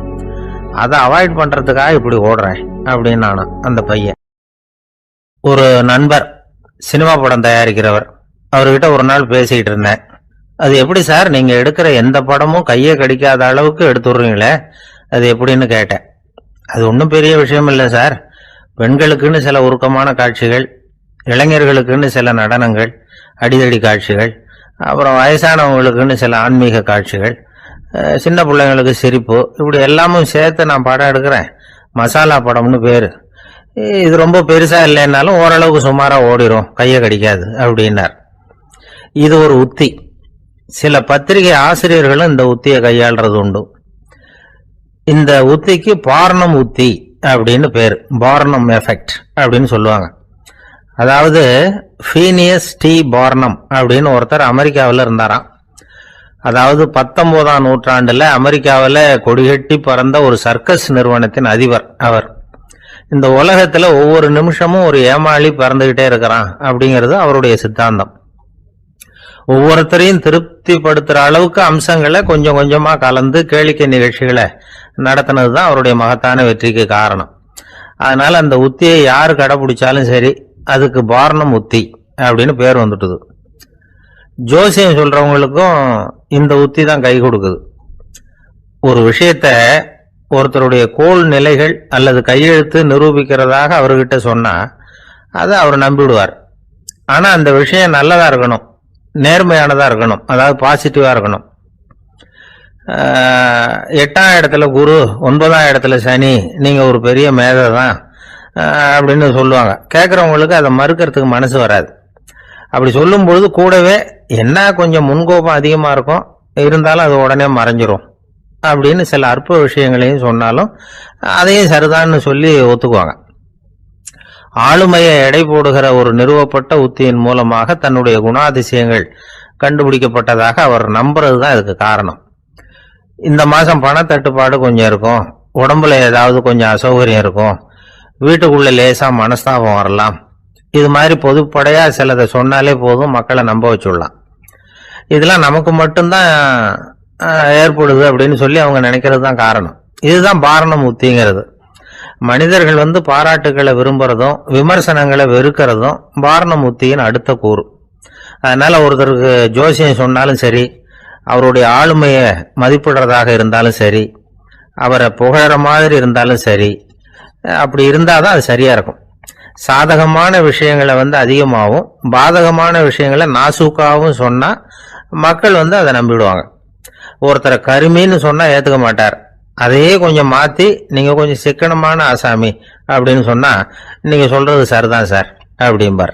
அதை அவாய்ட் பண்றதுக்காக இப்படி ஓடுறேன் அப்படின்னு நானும். அந்த பையன் ஒரு நண்பர், சினிமா படம் தயாரிக்கிறவர், அவர்கிட்ட ஒரு நாள் பேசிக்கிட்டு இருந்தேன். அது எப்படி சார், நீங்க எடுக்கிற எந்த படமும் கையை கடிக்காத அளவுக்கு எடுத்துடுறீங்களே, அது எப்படின்னு கேட்டேன். அது ஒன்றும் பெரிய விஷயம் இல்லை சார், பெண்களுக்குன்னு சில உருக்கமான காட்சிகள், இளைஞர்களுக்குன்னு சில நடனங்கள், அடிதடி காட்சிகள், அப்புறம் வயசானவங்களுக்குன்னு சில ஆன்மீக காட்சிகள், சின்ன பிள்ளைங்களுக்கு சிரிப்பு, இப்படி எல்லாமும் சேர்த்து நான் படம் எடுக்கிறேன். மசாலா படம்னு பேரு. இது ரொம்ப பெருசா இல்லைன்னாலும் ஓரளவுக்கு சுமாரா ஓடிரும், கையை கடிக்காது அப்படின்னார். இது ஒரு உத்தி. சில பத்திரிகை ஆசிரியர்களும் இந்த உத்தியை கையாளுறது உண்டு. இந்த உத்திக்கு பார்னம் உத்தி அப்படின்னு பேர், பார்னம் எஃபெக்ட் அப்படின்னு சொல்லுவாங்க. அதாவது ஃபீனியஸ் டி பார்னம் அப்படின்னு ஒருத்தர் அமெரிக்காவில் இருந்தாராம். அதாவது 19ஆம் நூற்றாண்டுல அமெரிக்காவில் கொடிகட்டி பறந்த ஒரு சர்க்கஸ் நிறுவனத்தின் அதிபர் அவர். இந்த உலகத்துல ஒவ்வொரு நிமிஷமும் ஒரு ஏமாளி பறந்துகிட்டே இருக்கிறான் அப்படிங்கிறது அவருடைய சித்தாந்தம். ஒவ்வொருத்தரையும் திருப்திப்படுத்துற அளவுக்கு அம்சங்களை கொஞ்சம் கொஞ்சமா கலந்து கேளிக்கை நிகழ்ச்சிகளை நடத்தினதுதான் அவருடைய மகத்தான வெற்றிக்கு காரணம். அதனால அந்த உத்தியை யாரு கடைபிடிச்சாலும் சரி, அதுக்கு பார்னம் உத்தி அப்படின்னு பேர் வந்துட்டுது. ஜோசியம் சொல்றவங்களுக்கும் இந்த உத்தி தான் கை கொடுக்குது. ஒரு விஷயத்த ஒருத்தருடைய கோள் நிலைகள் அல்லது கையெழுத்து நிரூபிக்கிறதாக அவர்கிட்ட சொன்னா அதை அவர் நம்பிவிடுவார். ஆனா அந்த விஷயம் நல்லதா இருக்கணும், நேர்மையானதா இருக்கணும், அதாவது பாசிட்டிவா இருக்கணும். 8ஆம் இடத்துல குரு, 9ஆம் இடத்துல சனி, நீங்க ஒரு பெரிய மேதை தான் அப்படின்னு சொல்லுவாங்க. கேட்கறவங்களுக்கு அதை மறுக்கிறதுக்கு மனசு வராது. அப்படி சொல்லும் பொழுது கூடவே என்ன கொஞ்சம் முன்கோபம் அதிகமா இருக்கும், இருந்தாலும் அது உடனே மறைஞ்சிரும் அப்படின்னு சில அற்ப விஷயங்களையும் சொன்னாலும் அதையும் சரிதான்னு சொல்லி ஒத்துக்குவாங்க. ஆளுமையை எடை போடுகிற ஒரு நிறுவப்பட்ட உத்தியின் மூலமாக தன்னுடைய குணாதிசயங்கள் கண்டுபிடிக்கப்பட்டதாக அவர் நம்புறதுதான் இதுக்கு காரணம். இந்த மாசம் பணத்தட்டுப்பாடு கொஞ்சம் இருக்கும், உடம்புல ஏதாவது கொஞ்சம் அசௌகரியம் இருக்கும், வீட்டுக்குள்ள லேசா மனஸ்தாபம் வரலாம், இது மாதிரி பொதுப்படையா சிலதை சொன்னாலே போதும், மக்களை நம்ப வச்சுடலாம். இதெல்லாம் நமக்கு மட்டும்தான் ஏற்படுது அப்படின்னு சொல்லி அவங்க நினைக்கிறது தான் காரணம். இதுதான் பார்னம் உத்திங்கிறது. மனிதர்கள் பாராட்டுகளை விரும்புறதும் விமர்சனங்களை வெறுக்கிறதும் பார்னம் உத்தியின் அடுத்த கூறு. அதனால ஒருத்தருக்கு ஜோசியம் சொன்னாலும் சரி, அவருடைய ஆளுமையை மதிப்பிடுறதாக இருந்தாலும் சரி, அவரை புகழற மாதிரி இருந்தாலும் சரி, அப்படி இருந்தாதான் அது சரியா இருக்கும். சாதகமான விஷயங்களை அதிகமாகவும் பாதகமான விஷயங்களை நாசூக்காவும் சொன்னா மக்கள் அதை நம்பிடுவாங்க. ஒருத்தரை கருமின்னு சொன்னா ஏத்துக்க மாட்டார். அதையே கொஞ்சம் மாத்தி நீங்க கொஞ்சம் சிக்கனமான ஆசாமி அப்படின்னு சொன்னா நீங்க சொல்றது சரிதான் சார் அப்படிம்பார்.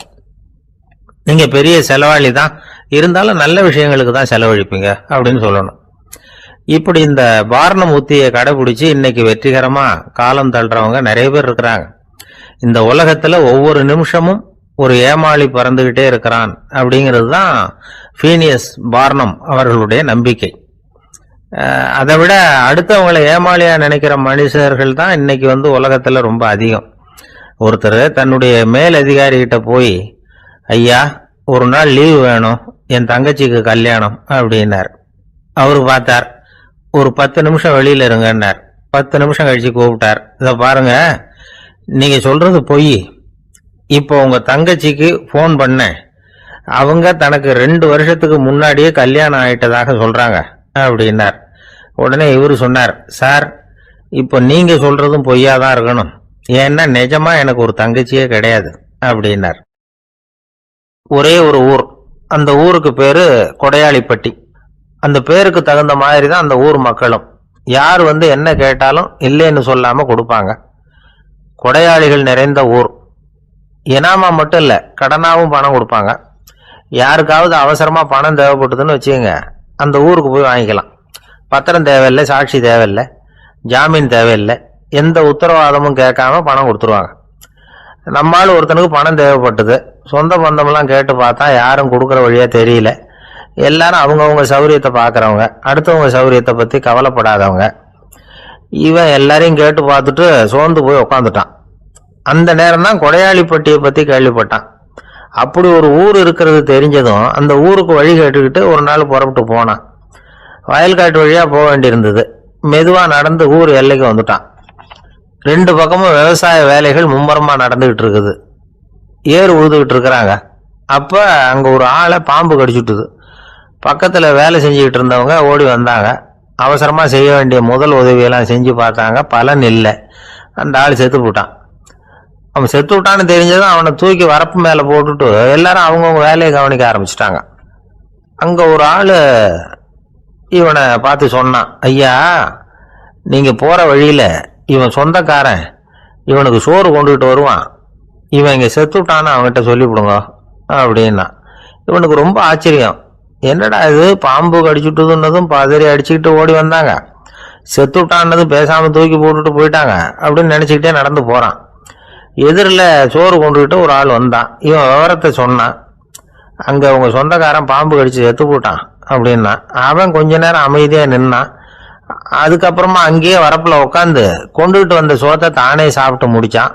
நீங்க பெரிய செலவாளி தான், இருந்தாலும் நல்ல விஷயங்களுக்கு தான் செலவழிப்பீங்க அப்படின்னு சொல்லணும். இப்படி இந்த பார்னம் உத்தியை கடைபிடிச்சு இன்னைக்கு வெற்றிகரமா காலம் தள்ளுறவங்க நிறைய பேர் இருக்கிறாங்க. இந்த உலகத்துல ஒவ்வொரு நிமிஷமும் ஒரு ஏமாளி பறந்துகிட்டே இருக்கிறான் அப்படிங்கிறது தான் ஃபீனியஸ் பார்னம் அவர்களுடைய நம்பிக்கை. அதை விட அடுத்தவங்களை ஏமாளியா நினைக்கிற மனுஷர்கள் தான் இன்னைக்கு உலகத்துல ரொம்ப அதிகம். ஒருத்தர் தன்னுடைய மேல் அதிகாரி கிட்ட போய், ஐயா ஒரு நாள் லீவு வேணும், என் தங்கச்சிக்கு கல்யாணம் அப்படின்னார். அவரு பார்த்தார், ஒரு 10 நிமிஷம் வெளியில இருங்கன்னார். 10 நிமிஷம் கழிச்சு கூப்பிட்டார், இதை பாருங்க நீங்க சொல்றது பொய், இப்போ உங்க தங்கச்சிக்கு போன் பண்ண, அவங்க தனக்கு 2 வருஷத்துக்கு முன்னாடியே கல்யாணம் ஆயிட்டதாக சொல்றாங்க அப்படின்னார். உடனே இவரு சொன்னார், சார் இப்போ நீங்க சொல்றதும் பொய்யாதான் இருக்கணும், ஏன்னா நிஜமா எனக்கு ஒரு தங்கச்சியே கிடையாது அப்படின்னார். ஒரே ஒரு ஊர், அந்த ஊருக்கு பேரு கொடையாளிப்பட்டி. அந்த பேருக்கு தகுந்த மாதிரி தான் அந்த ஊர் மக்களும். யார் என்ன கேட்டாலும் இல்லைன்னு சொல்லாம கொடுப்பாங்க. கொடையாளிகள் நிறைந்த ஊர். இனாமா மட்டும் இல்ல, கடனாவும் பணம் கொடுப்பாங்க. யாருக்காவது அவசரமா பணம் தேவைப்பட்டதுன்னு வச்சுக்கோங்க, அந்த ஊருக்கு போய் வாங்கிக்கலாம். பத்திரம் தேவையில்லை, சாட்சி தேவையில்லை, ஜாமீன் தேவையில்லை, எந்த உத்தரவாதமும் கேட்காம பணம் கொடுத்துருவாங்க. நம்மால் ஒருத்தனுக்கு பணம் தேவைப்பட்டது, சொந்த பந்தம்லாம் கேட்டு பார்த்தா யாரும் கொடுக்குற வழியா தெரியல. எல்லாரும் அவங்கவுங்க சௌரியத்தை பார்க்கறவங்க, அடுத்தவங்க சௌரியத்தை பத்தி கவலைப்படாதவங்க. இவன் எல்லாரையும் கேட்டு பார்த்துட்டு சோர்ந்து போய் உக்காந்துட்டான். அந்த நேரம் தான் கொடையாளிப்பட்டியை பத்தி கேள்விப்பட்டான். அப்படி ஒரு ஊர் இருக்கிறது தெரிஞ்சதும் அந்த ஊருக்கு வழி கேட்டுக்கிட்டு ஒரு நாள் புறப்பட்டு போனான். வயல்காட்டு வழியா போக வேண்டியிருந்தது. மெதுவா நடந்து ஊர் எல்லைக்கு வந்துட்டான். 2 பக்கமும் விவசாய வேலைகள் மும்முரமா நடந்துகிட்டு இருக்குது. ஏறு உழுதுகிட்டு இருக்கிறாங்க. அப்ப அங்க ஒரு ஆளை பாம்பு கடிச்சுட்டுது. பக்கத்துல வேலை செஞ்சுக்கிட்டு இருந்தவங்க ஓடி வந்தாங்க. அவசரமா செய்ய வேண்டிய முதல் உதவியெல்லாம் செஞ்சு பார்த்தாங்க, பலன் இல்லை. அந்த ஆள் செத்து போட்டான். அவன் செத்து விட்டான்னு தெரிஞ்சதும் அவனை தூக்கி வரப்பு மேல போட்டுட்டு எல்லாரும் அவங்கவுங்க வேலையை கவனிக்க ஆரம்பிச்சுட்டாங்க. அங்க ஒரு ஆளு இவனை பார்த்து சொன்னான், ஐயா நீங்க போற வழியில இவன் சொந்தக்காரன், இவனுக்கு சோறு கொண்டுகிட்டு வருவான், இவன் இங்க செத்து விட்டான்னு அவன்கிட்ட சொல்லிவிடுங்க அப்படின்னா. இவனுக்கு ரொம்ப ஆச்சரியம், என்னடா இது பாம்பு கடிச்சுட்டுதுன்னதும் பதறி அடிச்சுக்கிட்டு ஓடி வந்தாங்க, செத்து விட்டான்னதும் பேசாம தூக்கி போட்டுட்டு போயிட்டாங்க அப்படின்னு நினைச்சுக்கிட்டே நடந்து போறான். எதிரில் சோறு கொண்டுகிட்டு ஒரு ஆள் வந்தான். இவன் விவரத்தை சொன்னான். அங்கே உங்க சொந்தக்காரன் பாம்பு கடிச்சு செத்து போட்டான் அப்படின்னா. அவன் கொஞ்ச நேரம் அமைதியாக நின்னான். அதுக்கப்புறமா அங்கேயே வரப்பில் உட்காந்து கொண்டுகிட்டு வந்த சோத்தை தானே சாப்பிட்டு முடிச்சான்.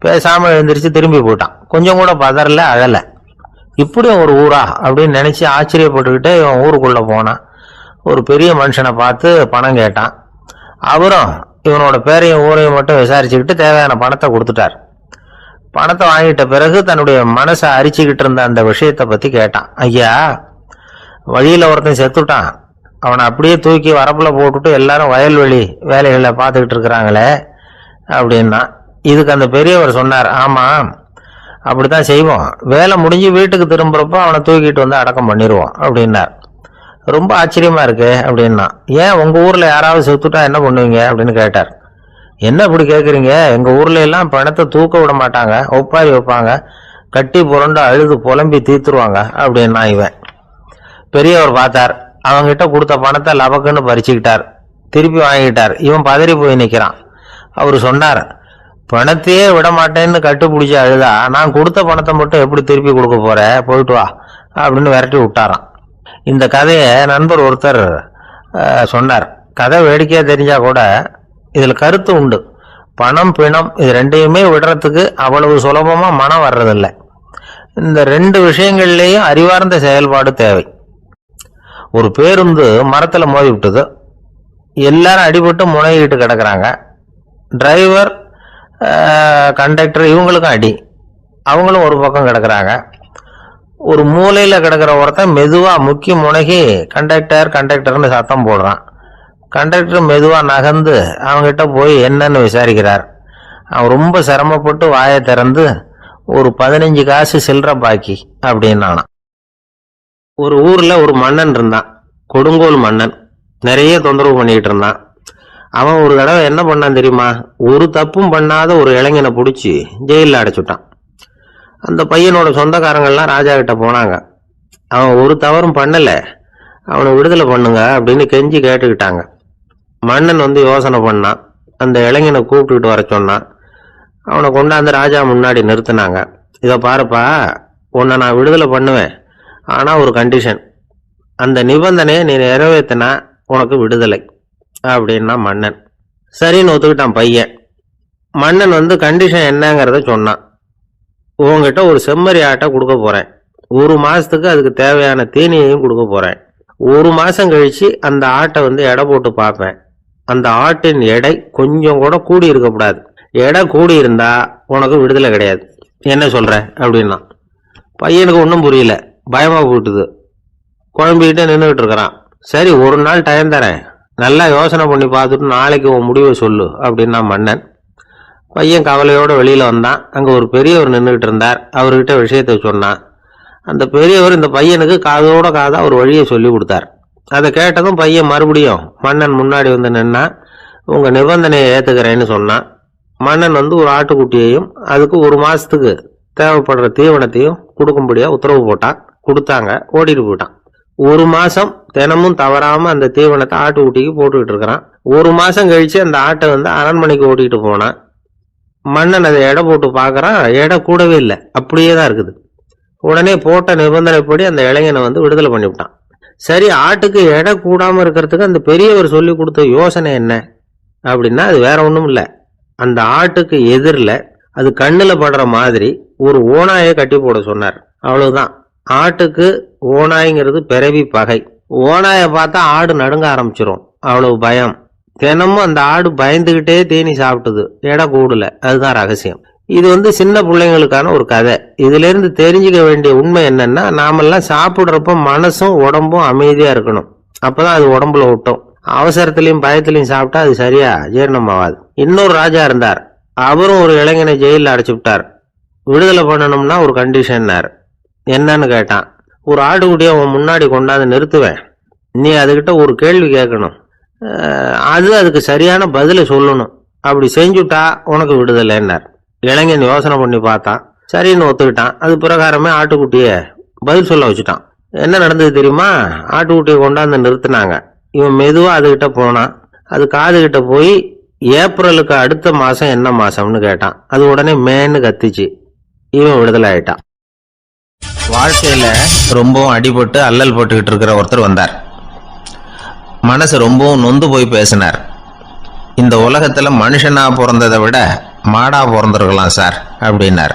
பேசாமல் எழுந்திரிச்சு திரும்பி போயிட்டான். கொஞ்சம் கூட பதறல, அழலை. இப்படியும் ஒரு ஊரா அப்படின்னு நினைச்சு ஆச்சரியப்பட்டுக்கிட்டே இவன் ஊருக்குள்ள போனான். ஒரு பெரிய மனுஷனை பார்த்து பணம் கேட்டான். அவரும் இவனோட பேரையும் ஊரையும் மட்டும் விசாரிச்சுக்கிட்டு தேவையான பணத்தை கொடுத்துட்டார். பணத்தை வாங்கிட்ட பிறகு தன்னுடைய மனசை அரிச்சுக்கிட்டு இருந்த அந்த விஷயத்தை பத்தி கேட்டான். ஐயா, வழியில ஒருத்தன் செத்துட்டான், அவனை அப்படியே தூக்கி வரப்புல போட்டுட்டு எல்லாரும் வயல்வெளி வேலைகளை பார்த்துக்கிட்டு இருக்கிறாங்களே அப்படின்னா. இதுக்கு அந்த பெரியவர் சொன்னார், ஆமா அப்படித்தான் செய்வோம், வேலை முடிஞ்சு வீட்டுக்கு திரும்புறப்போ அவனை தூக்கிட்டு வந்து அடக்கம் பண்ணிடுவோம் அப்படின்னார். ரொம்ப ஆச்சரியமா இருக்கு அப்படின்னா. ஏன் உங்க ஊர்ல யாராவது செத்துட்டா என்ன பண்ணுவீங்க அப்படின்னு கேட்டார். என்ன இப்படி கேட்குறீங்க, எங்க ஊர்ல எல்லாம் பணத்தை தூக்க விட மாட்டாங்க, ஒப்பாரி வைப்பாங்க, கட்டி புரண்டு அழுது புலம்பி தீத்துருவாங்க அப்படின்னா. இவன் பெரியவர் பார்த்தார். அவங்கிட்ட கொடுத்த பணத்தை லபக்குன்னு பறிச்சுக்கிட்டார். திருப்பி வாங்கிட்டார். இவன் பதறி போய் நிற்கிறான். அவரு சொன்னார், பணத்தையே விட மாட்டேன்னு கட்டுப்பிடிச்சி அழுதா நான் கொடுத்த பணத்தை மட்டும் எப்படி திருப்பி கொடுக்க போற, போயிட்டு வா அப்படின்னு விரட்டி விட்டாராம். இந்த கதையை நண்பர் ஒருத்தர் சொன்னார். கதை வேடிக்கையா தெரிஞ்சா கூட இதுல கருத்து உண்டு. பணம் பிணம் இது ரெண்டையுமே விடுறதுக்கு அவ்வளவு சுலபமா மனம் வர்றதில்லை. இந்த ரெண்டு விஷயங்கள்லயும் அறிவார்ந்த செயல்பாடு தேவை. ஒரு பேருந்து மரத்துல மோதி விட்டது. எல்லாரும் அடிபட்டு முனைகிட்டு கிடக்குறாங்க. டிரைவர், கண்டக்டர் இவங்களுக்கும் அடி. அவங்களும் ஒரு பக்கம் கிடக்குறாங்க. ஒரு மூலையில கிடக்கிற ஒருத்தன் மெதுவா முக்கி முனகி கண்டக்டர்னு சத்தம் போடுறான். கண்டக்டர் மெதுவா நகர்ந்து அவங்கிட்ட போய் என்னன்னு விசாரிக்கிறார். அவன் ரொம்ப சிரமப்பட்டு வாயை திறந்து ஒரு 15 காசு சில்லற பாக்கி அப்படின்னானா. ஒரு ஊர்ல ஒரு மன்னன் இருந்தான், கொடுங்கோல் மன்னன். நிறைய தொந்தரவு பண்ணிக்கிட்டு இருந்தான். அவன் ஒரு தடவை என்ன பண்ணான் தெரியுமா, ஒரு தப்பும் பண்ணாத ஒரு இளைஞனை பிடிச்சி ஜெயிலில் அடைச்சுட்டான். அந்த பையனோட சொந்தக்காரங்கள்லாம் ராஜா கிட்ட போனாங்க. அவன் ஒரு தவறும் பண்ணல, அவனை விடுதலை பண்ணுங்க அப்படின்னு கெஞ்சி கேட்டுக்கிட்டாங்க. மன்னன் வந்து யோசனை பண்ணான். அந்த இளைஞனை கூப்பிட்டுக்கிட்டு வர சொன்னான். அவனை கொண்டாந்து ராஜா முன்னாடி நிறுத்தினாங்க. இதை பாருப்பா, உன்னை நான் விடுதலை பண்ணுவேன், ஆனா ஒரு கண்டிஷன். அந்த நிபந்தனையை நீ நிறைவேற்றினா உனக்கு விடுதலை அப்படின்னா மன்னன். சரின்னு ஒத்துக்கிட்டான் பையன். மன்னன் வந்து கண்டிஷன் என்னங்கிறத சொன்னான். உங்ககிட்ட ஒரு செம்மறி ஆட்டை கொடுக்க போறேன், 1 மாசத்துக்கு அதுக்கு தேவையான தீனியையும் கொடுக்க போறேன். 1 மாசம் கழிச்சு அந்த ஆட்டை வந்து எடை போட்டு பார்ப்பேன். அந்த ஆட்டின் எடை கொஞ்சம் கூட கூடி இருக்கக்கூடாது. எடை கூடி இருந்தா உனக்கு விடுதலை கிடையாது. என்ன சொல்ற அப்படின்னா. பையனுக்கு ஒன்றும் புரியல, பயமா போட்டுது. குழம்பிக்கிட்டே நின்றுகிட்டு இருக்கிறான். சரி, ஒரு நாள் டைம் தரேன், நல்லா யோசனை பண்ணி பார்த்துட்டு நாளைக்கு உன் முடிவை சொல்லு அப்படின்னா மன்னன். பையன் கவலையோட வெளியில வந்தான். அங்க ஒரு பெரியவர் நின்றுகிட்டு இருந்தார். அவர்கிட்ட விஷயத்தை சொன்னான். அந்த பெரியவர் இந்த பையனுக்கு காதோட காதா ஒரு வழியை சொல்லி கொடுத்தார். அதை கேட்டதும் பையன் மறுபடியும் மன்னன் முன்னாடி வந்து நின்னா, உங்க நிபந்தனையை ஏத்துக்கிறேன்னு சொன்னான். மன்னன் வந்து ஒரு ஆட்டுக்குட்டியையும் அதுக்கு 1 மாசத்துக்கு தேவைப்படுற தீவனத்தையும் கொடுக்கும்படியா உத்தரவு போட்டான். கொடுத்தாங்க, ஓடிட்டு போயிட்டான். 1 மாசம் தினமும் தவறாம அந்த தீவனத்தை ஆட்டுக்குட்டிக்கு போட்டுக்கிட்டு இருக்கிறான். 1 மாசம் கழிச்சு அந்த ஆட்டை வந்து அரண்மனைக்கு ஓட்டிட்டு போனான். மன்னன் அதை எடை போட்டு பார்க்கறான். எடை கூடவே இல்லை, அப்படியே தான் இருக்குது. உடனே போட்ட நிபந்தனைப்படி அந்த இளைஞனை வந்து விடுதலை பண்ணிவிட்டான். சரி, ஆட்டுக்கு எடை கூடாம இருக்கிறதுக்கு அந்த பெரியவர் சொல்லி கொடுத்த யோசனை என்ன அப்படின்னா, அது வேற ஒண்ணும் இல்லை. அந்த ஆட்டுக்கு எதிரில் அது கண்ணுல படுற மாதிரி ஒரு ஓநாயை கட்டி போட சொன்னார். அவ்வளவுதான். ஆட்டுக்கு ஓநாய்ங்கிறது பிறவி பகை. ஓநாயை பார்த்தா ஆடு நடுங்க ஆரம்பிச்சிரும், அவ்வளவு பயம். தினமும் அந்த ஆடு பயந்துகிட்டே தீனி சாப்பிட்டது, எடை கூடல. அதுதான் ரகசியம். இது வந்து சின்ன பிள்ளைங்களுக்கான ஒரு கதை. இதுல இருந்து தெரிஞ்சுக்க வேண்டிய உண்மை என்னன்னா, நாமெல்லாம் சாப்பிடுறப்ப மனசும் உடம்பும் அமைதியா இருக்கணும். அப்பதான் அது உடம்புல விட்டோம். அவசரத்திலையும் பயத்திலையும் சாப்பிட்டா அது சரியா ஜீரணம் ஆகாது. இன்னொரு ராஜா இருந்தார். அவரும் ஒரு இளைஞனை ஜெயிலில் அடைச்சு விட்டார். விடுதலை பண்ணணும்னா ஒரு கண்டிஷன்னார். என்னன்னு கேட்டான். ஒரு ஆட்டுக்குட்டியை உன் முன்னாடி கொண்டாந்து நிறுத்துவேன், நீ அதுகிட்ட ஒரு கேள்வி கேட்கணும், அதுக்கு சரியான பதிலை சொல்லணும். அப்படி செஞ்சுட்டா உனக்கு விடுதலைன்னார். இளைஞன் யோசனை பண்ணி பார்த்தான். சரின்னு ஒத்துக்கிட்டான். அது பிரகாரமே ஆட்டுக்குட்டிய பதில் சொல்ல வச்சுட்டான். என்ன நடந்தது தெரியுமா, ஆட்டுக்குட்டியை கொண்டாந்து நிறுத்தினாங்க. இவன் மெதுவா அதுகிட்ட போனான். அது காதுகிட்ட போய் ஏப்ரலுக்கு அடுத்த மாசம் என்ன மாசம்னு கேட்டான். அது உடனே மேன்னு கத்திச்சு. இவன் விடுதலை ஆயிட்டான். வாழ்க்கையில ரொம்பவும் அடிபட்டு அல்லல் போட்டுக்கிட்டு இருக்கிற ஒருத்தர் வந்தார். மனசு ரொம்பவும் நொந்து போய் பேசினார். இந்த உலகத்துல மனுஷனா பிறந்ததை விட மாடா பிறந்திருக்கலாம் சார் அப்படின்னார்.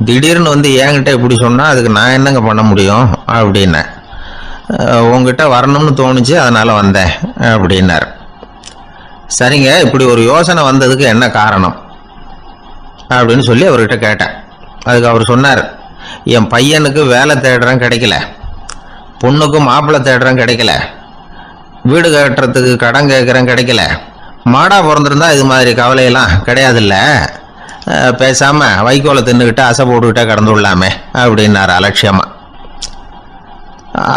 திடீர்னு வந்து என்கிட்ட இப்படி சொன்னா அதுக்கு நான் என்னங்க பண்ண முடியும் அப்படின்னேன். உங்ககிட்ட வரணும்னு தோணுச்சு, அதனால வந்தேன் அப்படின்னார். சரிங்க, இப்படி ஒரு யோசனை வந்ததுக்கு என்ன காரணம் அப்படின்னு சொல்லி அவர்கிட்ட கேட்டேன். அதுக்கு அவர் சொன்னார், என் பையனுக்கு வேலை தேடுறேன் கிடைக்கல, பொண்ணுக்கு மாப்பிள்ளை தேடுறேன் கிடைக்கல, வீடு கட்டுறதுக்கு கடன் கேட்குறேன் கிடைக்கல. மாடா பிறந்திருந்தா இது மாதிரி கவலையெல்லாம் கிடையாதுல்ல, பேசாம வைக்கோலை தின்னுக்கிட்டு அசை போட்டுக்கிட்டே கடந்து விடலாமே அப்படின்னாரு அலட்சியமா.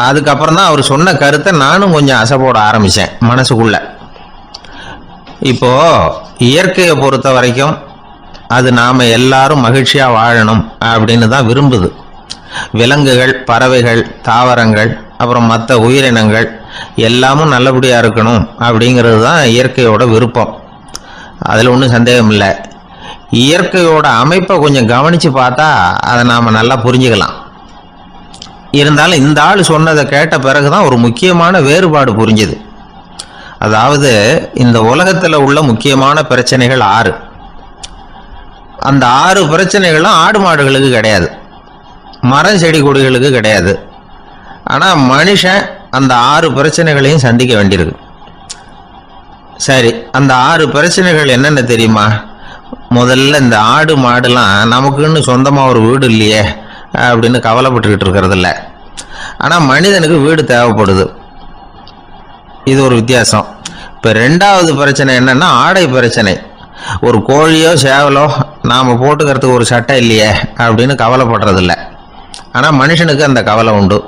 அதுக்கப்புறம் தான் அவர் சொன்ன கருத்தை நானும் கொஞ்சம் அசை போட ஆரம்பிச்சேன் மனசுக்குள்ள. இப்போ இயற்கையை பொறுத்த வரைக்கும் அது நாம எல்லாரும் மகிழ்ச்சியா வாழணும் அப்படின்னு தான் விரும்புது. விலங்குகள், பறவைகள், தாவரங்கள், அப்புறம் மற்ற உயிரினங்கள் எல்லாமும் நல்லபடியா இருக்கணும் அப்படிங்கிறது தான் இயற்கையோட விருப்பம். அதுல ஒன்றும் சந்தேகம் இல்லை. இயற்கையோட அமைப்பை கொஞ்சம் கவனிச்சு பார்த்தா அதை நாம நல்லா புரிஞ்சுக்கலாம். இருந்தாலும் இந்த ஆள் சொன்னதை கேட்ட பிறகுதான் ஒரு முக்கியமான வேறுபாடு புரிஞ்சுது. அதாவது இந்த உலகத்துல உள்ள முக்கியமான பிரச்சனைகள் 6. அந்த 6 பிரச்சனைகளும் ஆடு மாடுகளுக்கு கிடையாது, மரம் செடி கொடிகளுக்கு கிடையாது. ஆனா மனுஷன் அந்த 6 பிரச்சனைகளையும் சந்திக்க வேண்டியிருக்கு. சரி, அந்த 6 பிரச்சனைகள் என்னென்ன தெரியுமா? முதல்ல இந்த ஆடு மாடுலாம் நமக்குன்னு சொந்தமா ஒரு வீடு இல்லையே அப்படின்னு கவலைப்பட்டுக்கிட்டு இருக்கிறது இல்லை. ஆனா மனிதனுக்கு வீடு தேவைப்படுது. இது ஒரு வித்தியாசம். இப்ப 2வது பிரச்சனை என்னன்னா ஆடை பிரச்சனை. ஒரு கோழியோ சேவலோ நாம போட்டுக்கிறதுக்கு ஒரு சட்டை இல்லையே அப்படின்னு கவலைப்படுறது இல்லை. ஆனா மனுஷனுக்கு அந்த கவலை உண்டு.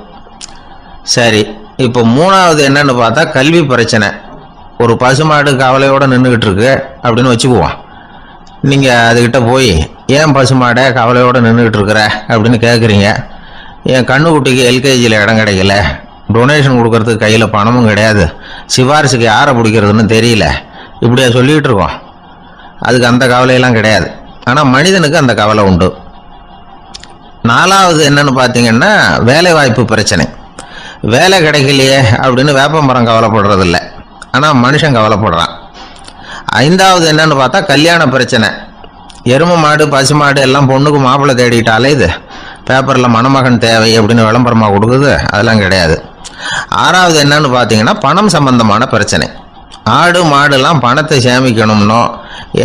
சரி, இப்போ 3வது என்னன்னு பார்த்தா கல்வி பிரச்சனை. ஒரு பசுமாடு கவலையோட நின்றுகிட்டு இருக்கு அப்படின்னு வச்சுக்குவோம். நீங்க அதுகிட்ட போய் ஏன் பசுமாடை கவலையோட நின்றுகிட்டு இருக்கிற அப்படின்னு கேட்குறீங்க. என் கண்ணுக்குட்டிக்கு எல்கேஜியில் இடம் கிடைக்கல, டொனேஷன் கொடுக்கறதுக்கு கையில் பணமும் கிடையாது, சிபாரிசுக்கு யாரை பிடிக்கிறதுன்னு தெரியல, இப்படியா சொல்லிகிட்டு இருக்கோம். அதுக்கு அந்த கவலையெல்லாம் கிடையாது. ஆனால் மனிதனுக்கு அந்த கவலை உண்டு. 4வது என்னன்னு பார்த்தீங்கன்னா வேலை வாய்ப்பு பிரச்சனை. வேலை கிடைக்கலையே அப்படின்னு வேப்ப மரம் கவலைப்படுறதில்ல, ஆனால் மனுஷன் கவலைப்படுறான். 5வது என்னன்னு பார்த்தா கல்யாண பிரச்சனை. எருமை மாடு பசுமாடு எல்லாம் பொண்ணுக்கு மாப்பிள்ளை தேடிட்டாலே இது பேப்பரில் மணமகன் தேவை அப்படின்னு விளம்பரமாக கொடுக்குது, அதெல்லாம் கிடையாது. 6வது என்னன்னு பார்த்தீங்கன்னா பணம் சம்பந்தமான பிரச்சனை. ஆடு மாடுலாம் பணத்தை சேமிக்கணும்னோ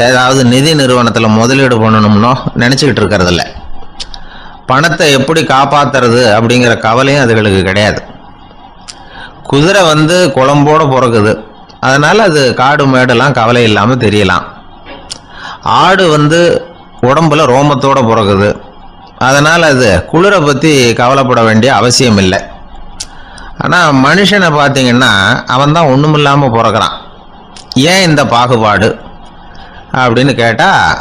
ஏதாவது நிதி நிறுவனத்தில் முதலீடு பண்ணணும்னோ நினச்சிக்கிட்டு இருக்கிறதில்ல. பணத்தை எப்படி காப்பாற்றுறது அப்படிங்கிற கவலையும் அதுகளுக்கு கிடையாது. குதிரை வந்து குளம்போடு பிறக்குது, அதனால் அது காடு மேடெல்லாம் கவலை இல்லாமல் தெரியலாம். ஆடு வந்து உடம்புல ரோமத்தோடு பிறக்குது, அதனால் அது குளிரை பற்றி கவலைப்பட வேண்டிய அவசியம் இல்லை. ஆனால் மனுஷனை பார்த்தீங்கன்னா அவன் தான் ஒன்றுமில்லாமல் பிறக்கிறான். ஏன் இந்த பாகுபாடு அப்படின்னு கேட்டால்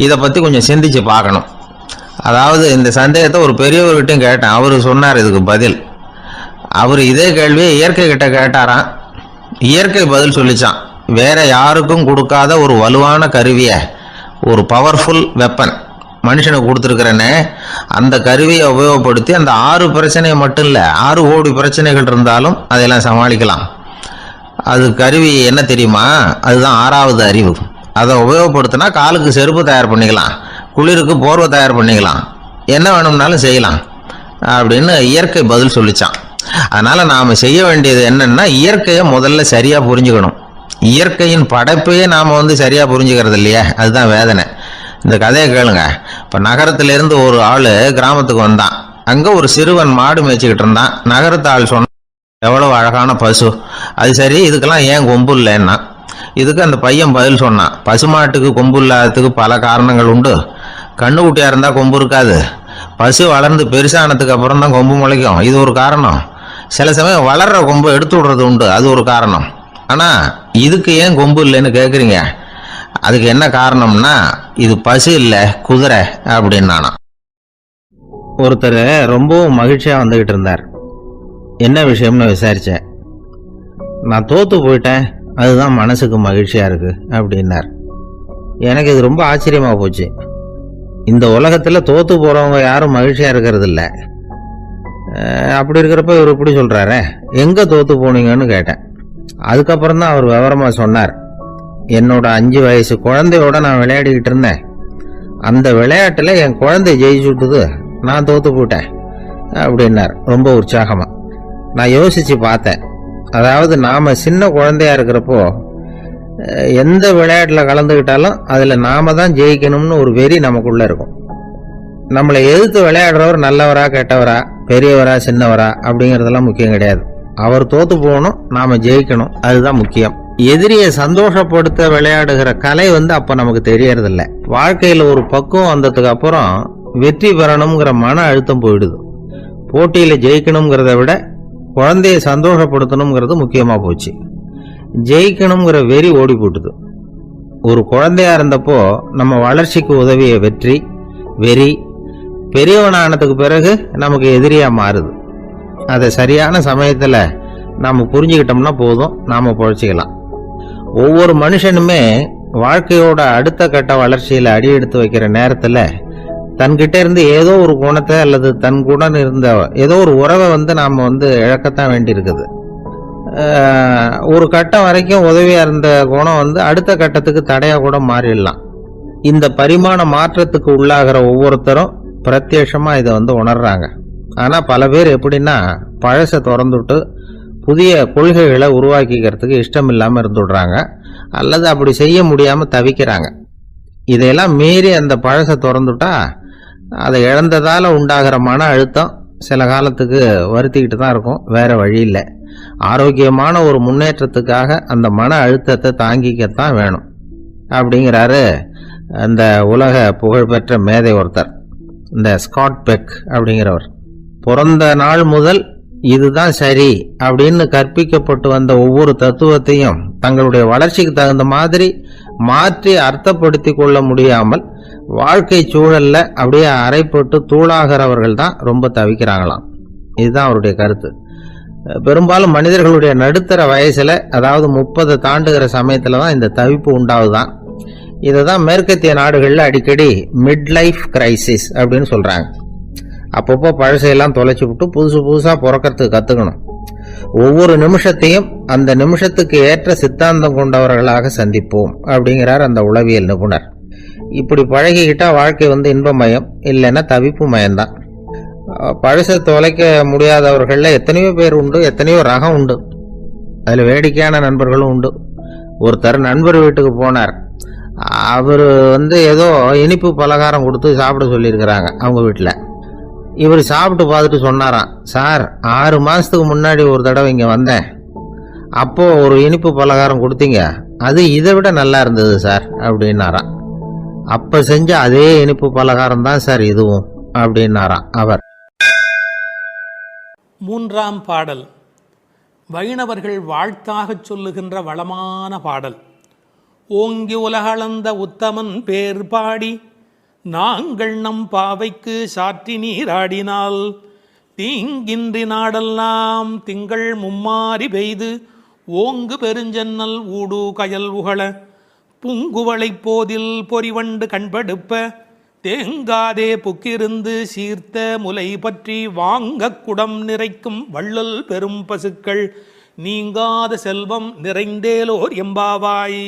இதை பற்றி கொஞ்சம் சிந்திச்சு பார்க்கணும். அதாவது இந்த சந்தேகத்தை ஒரு பெரியவர்கிட்டையும் கேட்டேன். அவர் சொன்னார் இதுக்கு பதில். அவர் இதே கேள்வியை இயற்கை கிட்ட கேட்டாராம். இயற்கை பதில் சொல்லிச்சான். வேற யாருக்கும் கொடுக்காத ஒரு வலுவான கருவியை, ஒரு பவர்ஃபுல் வெப்பன் மனுஷனுக்கு கொடுத்துருக்கிறேன்னு, அந்த கருவியை உபயோகப்படுத்தி அந்த 6 பிரச்சனையை மட்டும் இல்லை 6 கோடி பிரச்சனைகள் இருந்தாலும் அதையெல்லாம் சமாளிக்கலாம். அது கருவி என்ன தெரியுமா? அதுதான் 6வது அறிவு. அதை உபயோகப்படுத்தினா காலுக்கு செருப்பு தயார் பண்ணிக்கலாம், குளிருக்கு போர்வை தயார் பண்ணிக்கலாம், என்ன வேணும்னாலும் செய்யலாம் அப்படின்னு இயற்கை பதில் சொல்லிச்சான். அதனால நாம செய்ய வேண்டியது என்னன்னா இயற்கையை முதல்ல சரியா புரிஞ்சுக்கணும். இயற்கையின் படைப்பையே நாம வந்து சரியா புரிஞ்சுக்கிறது இல்லையா, அதுதான் வேதனை. இந்த கதையை கேளுங்க. இப்ப நகரத்திலிருந்து ஒரு ஆளு கிராமத்துக்கு வந்தான். அங்க ஒரு சிறுவன் மாடு மேய்ச்சிக்கிட்டு இருந்தான். நகரத்து ஆள் சொன்ன, எவ்வளவு அழகான பசு, அது சரி இதுக்கெல்லாம் ஏன் கொம்பு இல்லைன்னா. இதுக்கு அந்த பையன் பதில் சொன்னான், பசுமாட்டுக்கு கொம்பு இல்லாததுக்கு பல காரணங்கள் உண்டு. கண்ணுக்குட்டியா இருந்தா கொம்பு இருக்காது, பசு வளர்ந்து பெருசானதுக்கு அப்புறம் தான் கொம்பு முளைக்கும், இது ஒரு காரணம். சில சமயம் வளர்ற கொம்பு எடுத்து விடுறது உண்டு, அது ஒரு காரணம். ஆனா இதுக்கு ஏன் கொம்பு இல்லைன்னு கேக்குறீங்க, அதுக்கு என்ன காரணம்னா இது பசு இல்லை குதிரை அப்படின்னானா. ஒருத்தர் ரொம்பவும் மகிழ்ச்சியா வந்துகிட்டு இருந்தார். என்ன விஷயம்னு விசாரிச்சேன். நான் தோத்து போயிட்டேன் அதுதான் மனசுக்கு மகிழ்ச்சியாக இருக்குது அப்படின்னார். எனக்கு இது ரொம்ப ஆச்சரியமாக போச்சு. இந்த உலகத்தில் தோற்று போகிறவங்க யாரும் மகிழ்ச்சியாக இருக்கிறது இல்லை. அப்படி இருக்கிறப்ப இவர் இப்படி சொல்கிறாரே, எங்கே தோற்று போனீங்கன்னு கேட்டேன். அதுக்கப்புறம் தான் அவர் விவரமாக சொன்னார். என்னோட 5 வயசு குழந்தையோட நான் விளையாடிக்கிட்டு இருந்தேன். அந்த விளையாட்டில் என் குழந்தை ஜெயிச்சு விட்டுது, நான் தோற்று போயிட்டேன் அப்படின்னார் ரொம்ப உற்சாகமாக. நான் யோசித்து பார்த்தேன். அதாவது நாம் சின்ன குழந்தையா இருக்கிறப்போ எந்த விளையாட்டில் கலந்துக்கிட்டாலும் அதில் நாம தான் ஜெயிக்கணும்னு ஒரு வெறி நமக்குள்ளே இருக்கும். நம்மளை எதிர்த்து விளையாடுறவர் நல்லவரா கெட்டவரா, பெரியவரா சின்னவரா அப்படிங்கிறதெல்லாம் முக்கியம் கிடையாது. அவர் தோற்று போகணும், நாம் ஜெயிக்கணும், அதுதான் முக்கியம். எதிரியை சந்தோஷப்படுத்த விளையாடுகிற கலை அப்போ நமக்கு தெரியறதில்ல. வாழ்க்கையில் ஒரு பக்குவம் வந்ததுக்கு அப்புறம் வெற்றி பெறணுங்கிற மன அழுத்தம் போயிடுது. போட்டியில் ஜெயிக்கணுங்கிறத விட குழந்தைய சந்தோஷப்படுத்தணுங்கிறது முக்கியமாக போச்சு. ஜெயிக்கணுங்கிற வெறி ஓடி போட்டுது. ஒரு குழந்தையா இருந்தப்போ நம்ம வளர்ச்சிக்கு உதவிய வெறி பெரியவனானதுக்கு பிறகு நமக்கு எதிரியா மாறுது. அதை சரியான சமயத்தில் நாம் புரிஞ்சுக்கிட்டோம்னா போதும், நாம் பொழைச்சிக்கலாம். ஒவ்வொரு மனுஷனுமே வாழ்க்கையோட அடுத்த கட்ட வளர்ச்சியில் அடி எடுத்து வைக்கிற நேரத்தில் தன்கிட்ட இருந்து ஏதோ ஒரு குணத்தை அல்லது தன் கூட இருந்த ஏதோ ஒரு உறவை நாம் இழக்கத்தான் வேண்டியிருக்குது. ஒரு கட்டம் வரைக்கும் உதவியாக இருந்த குணம் அடுத்த கட்டத்துக்கு தடையாக கூட மாறிடலாம். இந்த பரிமாண மாற்றத்துக்கு உள்ளாகிற ஒவ்வொருத்தரும் பிரத்யட்சமாக இதை உணர்றாங்க. ஆனால் பல பேர் எப்படின்னா பழசை திறந்துவிட்டு புதிய கொள்கைகளை உருவாக்கிக்கிறதுக்கு இஷ்டம் இல்லாமல் இருந்துடுறாங்க, அல்லது அப்படி செய்ய முடியாமல் தவிக்கிறாங்க. இதையெல்லாம் மீறி அந்த பழசை திறந்துட்டா அதை இழந்ததால் உண்டாகிற மன அழுத்தம் சில காலத்துக்கு வருத்திக்கிட்டு தான் இருக்கும், வேற வழி இல்லை. ஆரோக்கியமான ஒரு முன்னேற்றத்துக்காக அந்த மன அழுத்தத்தை தாங்கிக்கத்தான் வேணும் அப்படிங்கிறாரு அந்த உலக புகழ்பெற்ற மேதை ஒருத்தர், இந்த ஸ்காட் பெக் அப்படிங்கிறவர். பிறந்த நாள் முதல் இதுதான் சரி அப்படின்னு கற்பிக்கப்பட்டு வந்த ஒவ்வொரு தத்துவத்தையும் தங்களுடைய வளர்ச்சிக்கு தகுந்த மாதிரி மாற்றி அர்த்தப்படுத்தி கொள்ள முடியாமல் வாழ்க்கை சூழல்ல அப்படியே அரைப்பட்டு தூளாகிறவர்கள் தான் ரொம்ப தவிக்கிறாங்களாம். இதுதான் அவருடைய கருத்து. பெரும்பாலும் மனிதர்களுடைய நடுத்தர வயசுல, அதாவது 30 தாண்டுகிற சமயத்துல தான் இந்த தவிப்பு உண்டாகுதான். இதை தான் மேற்கத்திய நாடுகளில் அடிக்கடி மிட் லைஃப் கிரைசிஸ் அப்படின்னு சொல்றாங்க. அப்பப்போ பழசையெல்லாம் தொலைச்சி விட்டு புதுசாக பிறக்கிறதுக்கு கற்றுக்கணும். ஒவ்வொரு நிமிஷத்தையும் அந்த நிமிஷத்துக்கு ஏற்ற சித்தாந்தம் கொண்டவர்களாக சந்திப்போம் அப்படிங்கிறார் அந்த உளவியல் நிபுணர். இப்படி பழகிக்கிட்டா வாழ்க்கை இன்பமயம், இல்லைன்னா தவிப்பு மயம்தான். பழசை தொலைக்க முடியாதவர்களில் எத்தனையோ பேர் உண்டு, எத்தனையோ ரகம் உண்டு. அதில் வேடிக்கையான நண்பர்களும் உண்டு. ஒருத்தர் நண்பர் வீட்டுக்கு போனார். அவர் ஏதோ இனிப்பு பலகாரம் கொடுத்து சாப்பிட சொல்லியிருக்கிறாங்க அவங்க வீட்டில். இவர் சாப்பிட்டு பார்த்துட்டு சொன்னாராம், சார் 6 மாதத்துக்கு முன்னாடி ஒரு தடவை இங்கே வந்தேன், அப்போது ஒரு இனிப்பு பலகாரம் கொடுத்தீங்க, அது இதை விட நல்லா இருந்தது சார் அப்படின்னாராம். அப்போ செஞ்ச அதே இனிப்பு பலகாரம் தான் சார் இதுவும் அப்படின்னாராம் அவர். 3ஆம் பாடல் வைணவர்கள் வாழ்த்தாகச் சொல்லுகின்ற வளமான பாடல். ஓங்கி உலகளந்த உத்தமன் பேர் பாடி நாங்கள் நம் பாவைக்கு சாற்றி நீராடினால் தீங்கின்றி நாடெல்லாம் திங்கள் மும்மாறி பெய்து ஓங்கு பெருஞ்சன்னல் ஊடு கயல் உகள பூங்குவளை போதில் பொறிவண்டு கண்படுப்ப தேங்காதே புக்கிருந்து சீர்த்த முலை பற்றி வாங்க குடம் நிறைக்கும் வள்ளல் பெரும் பசுக்கள் நீங்காத செல்வம் நிறைந்தேலோர் எம்பாவாய்.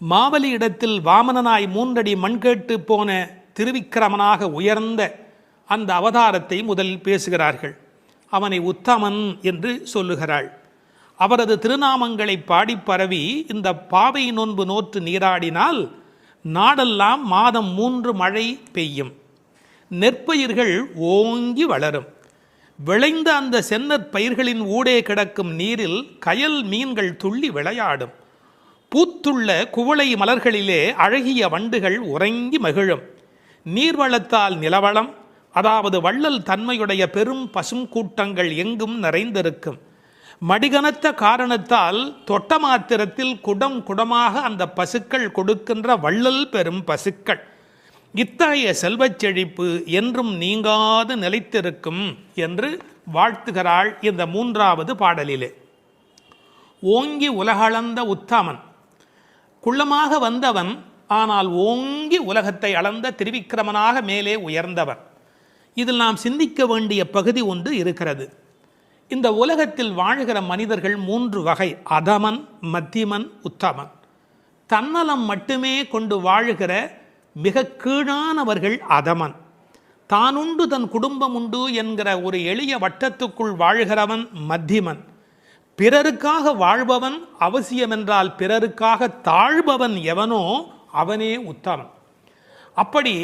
மாவலி இடத்தில் வாமனனாய் 3 அடி மண் கேட்டு போன திருவிக்கிரமனாக உயர்ந்த அந்த அவதாரத்தை முதலில் பேசுகிறார்கள். அவனை உத்தமன் என்று சொல்லுகிறாள். அவரது திருநாமங்களை பாடி பரவி இந்த பாவை நோன்பு நோற்று நீராடினால் நாடெல்லாம் மாதம் 3 மழை பெய்யும், நெற்பயிர்கள் ஓங்கி வளரும். விளைந்த அந்த சென்னற் பயிர்களின் ஊடே கிடக்கும் நீரில் கயல் மீன்கள் துள்ளி விளையாடும். பூத்துள்ள குவளை மலர்களிலே அழகிய வண்டுகள் உறங்கி மகிழும். நீர்வளத்தால் நிலவளம், அதாவது வள்ளல் தன்மையுடைய பெரும் பசும் கூட்டங்கள் எங்கும் நிறைந்திருக்கும். மடிகனத்த காரணத்தால் தொட்ட மாத்திரத்தில் குடம் குடமாக அந்த பசுக்கள் கொடுக்கின்ற வள்ளல் பெரும் பசுக்கள். இத்தகைய செல்வச் செழிப்பு என்றும் நீங்காது நிலைத்திருக்கும் என்று வாழ்த்துகிறாள் இந்த 3வது பாடலிலே. ஓங்கி உலகளந்த உத்தமன். குள்ளமாக வந்தவன், ஆனால் ஓங்கி உலகத்தை அளந்த திருவிக்கிரமனாக மேலே உயர்ந்தவர். இதில் நாம் சிந்திக்க வேண்டிய பகுதி ஒன்று இருக்கிறது. இந்த உலகத்தில் வாழ்கிற மனிதர்கள் 3 வகை: அதமன், மத்தியமன், உத்தமன். தன்னலம் மட்டுமே கொண்டு வாழுகிற மிக கீழானவர்கள் அதமன். தானுண்டு தன் குடும்பம் உண்டு என்கிற ஒரு எளிய வட்டத்துக்குள் வாழ்கிறவன் மத்தியமன். பிறருக்காக வாழ்பவன், அவசியமென்றால் பிறருக்காக தாழ்பவன் எவனோ அவனே உத்தமன். அப்படி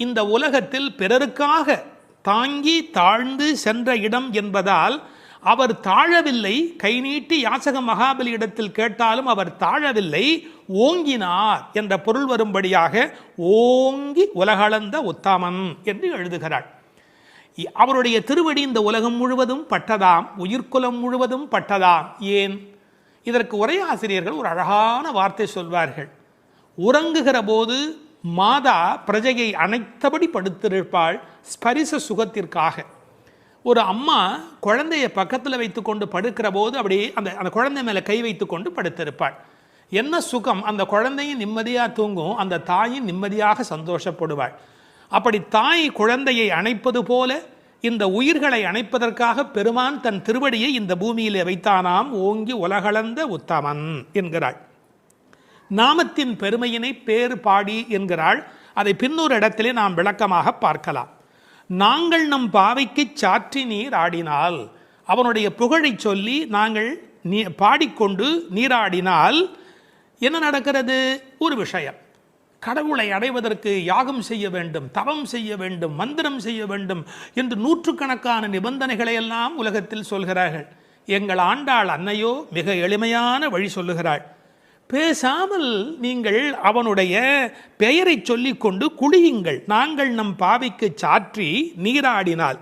இந்த உலகத்தில் பிறருக்காக தாங்கி தாழ்ந்து சென்ற இடம் என்பதால் அவர் தாழவில்லை. கை நீட்டி யாசக மகாபலியிடத்தில் கேட்டாலும் அவர் தாழவில்லை, ஓங்கினார் என்ற பொருள் வரும்படியாக ஓங்கி உலகளந்த உத்தமன் என்று எழுதுகிறார். அவருடைய திருவடி இந்த உலகம் முழுவதும் பட்டதாம், உயிர்குலம் முழுவதும் பட்டதாம். ஏன்? இதற்கு உரையாசிரியர்கள் ஒரு அழகான வார்த்தை சொல்வார்கள். உறங்குகிற போது மாதா பிரஜையை அணைத்தபடி படுத்திருப்பாள் ஸ்பரிச சுகத்திற்காக. ஒரு அம்மா குழந்தைய பக்கத்தில் வைத்துக்கொண்டு படுக்கிற போது அப்படியே அந்த குழந்தை மேலே கை வைத்து கொண்டு படுத்திருப்பாள். என்ன சுகம்! அந்த குழந்தையும் நிம்மதியாக தூங்கும், அந்த தாயும் நிம்மதியாக சந்தோஷப்படுவாள். அப்படி தாய் குழந்தையை அணைப்பது போல இந்த உயிர்களை அணைப்பதற்காக பெருமான் தன் திருவடியை இந்த பூமியிலே வைத்தானாம். ஓங்கி உலகளந்த உத்தமன் என்கிறாள். நாமத்தின் பெருமையினை பேர் பாடி என்கிறாள். அதை பின்னொரு இடத்திலே நாம் விளக்கமாக பார்க்கலாம். நாங்கள் நம் பாவைக்கு சாற்றி நீர் ஆடினால், அவனுடைய புகழை சொல்லி நாங்கள் பாடிக்கொண்டு நீராடினால் என்ன நடக்கிறது? ஒரு விஷயம். கடவுளை அடைவதற்கு யாகம் செய்ய வேண்டும், தவம் செய்ய வேண்டும், மந்திரம் செய்ய வேண்டும் என்று 100கணக்கான நிபந்தனைகளை எல்லாம் உலகத்தில் சொல்கிறார்கள். எங்கள் ஆண்டாள் அன்னையோ மிக எளிமையான வழி சொல்லுகிறாள். பேசாமல் நீங்கள் அவனுடைய பெயரை சொல்லிக்கொண்டு குளியுங்கள். நாங்கள் நம் பாவைக்கு சாற்றி நீராடினால்.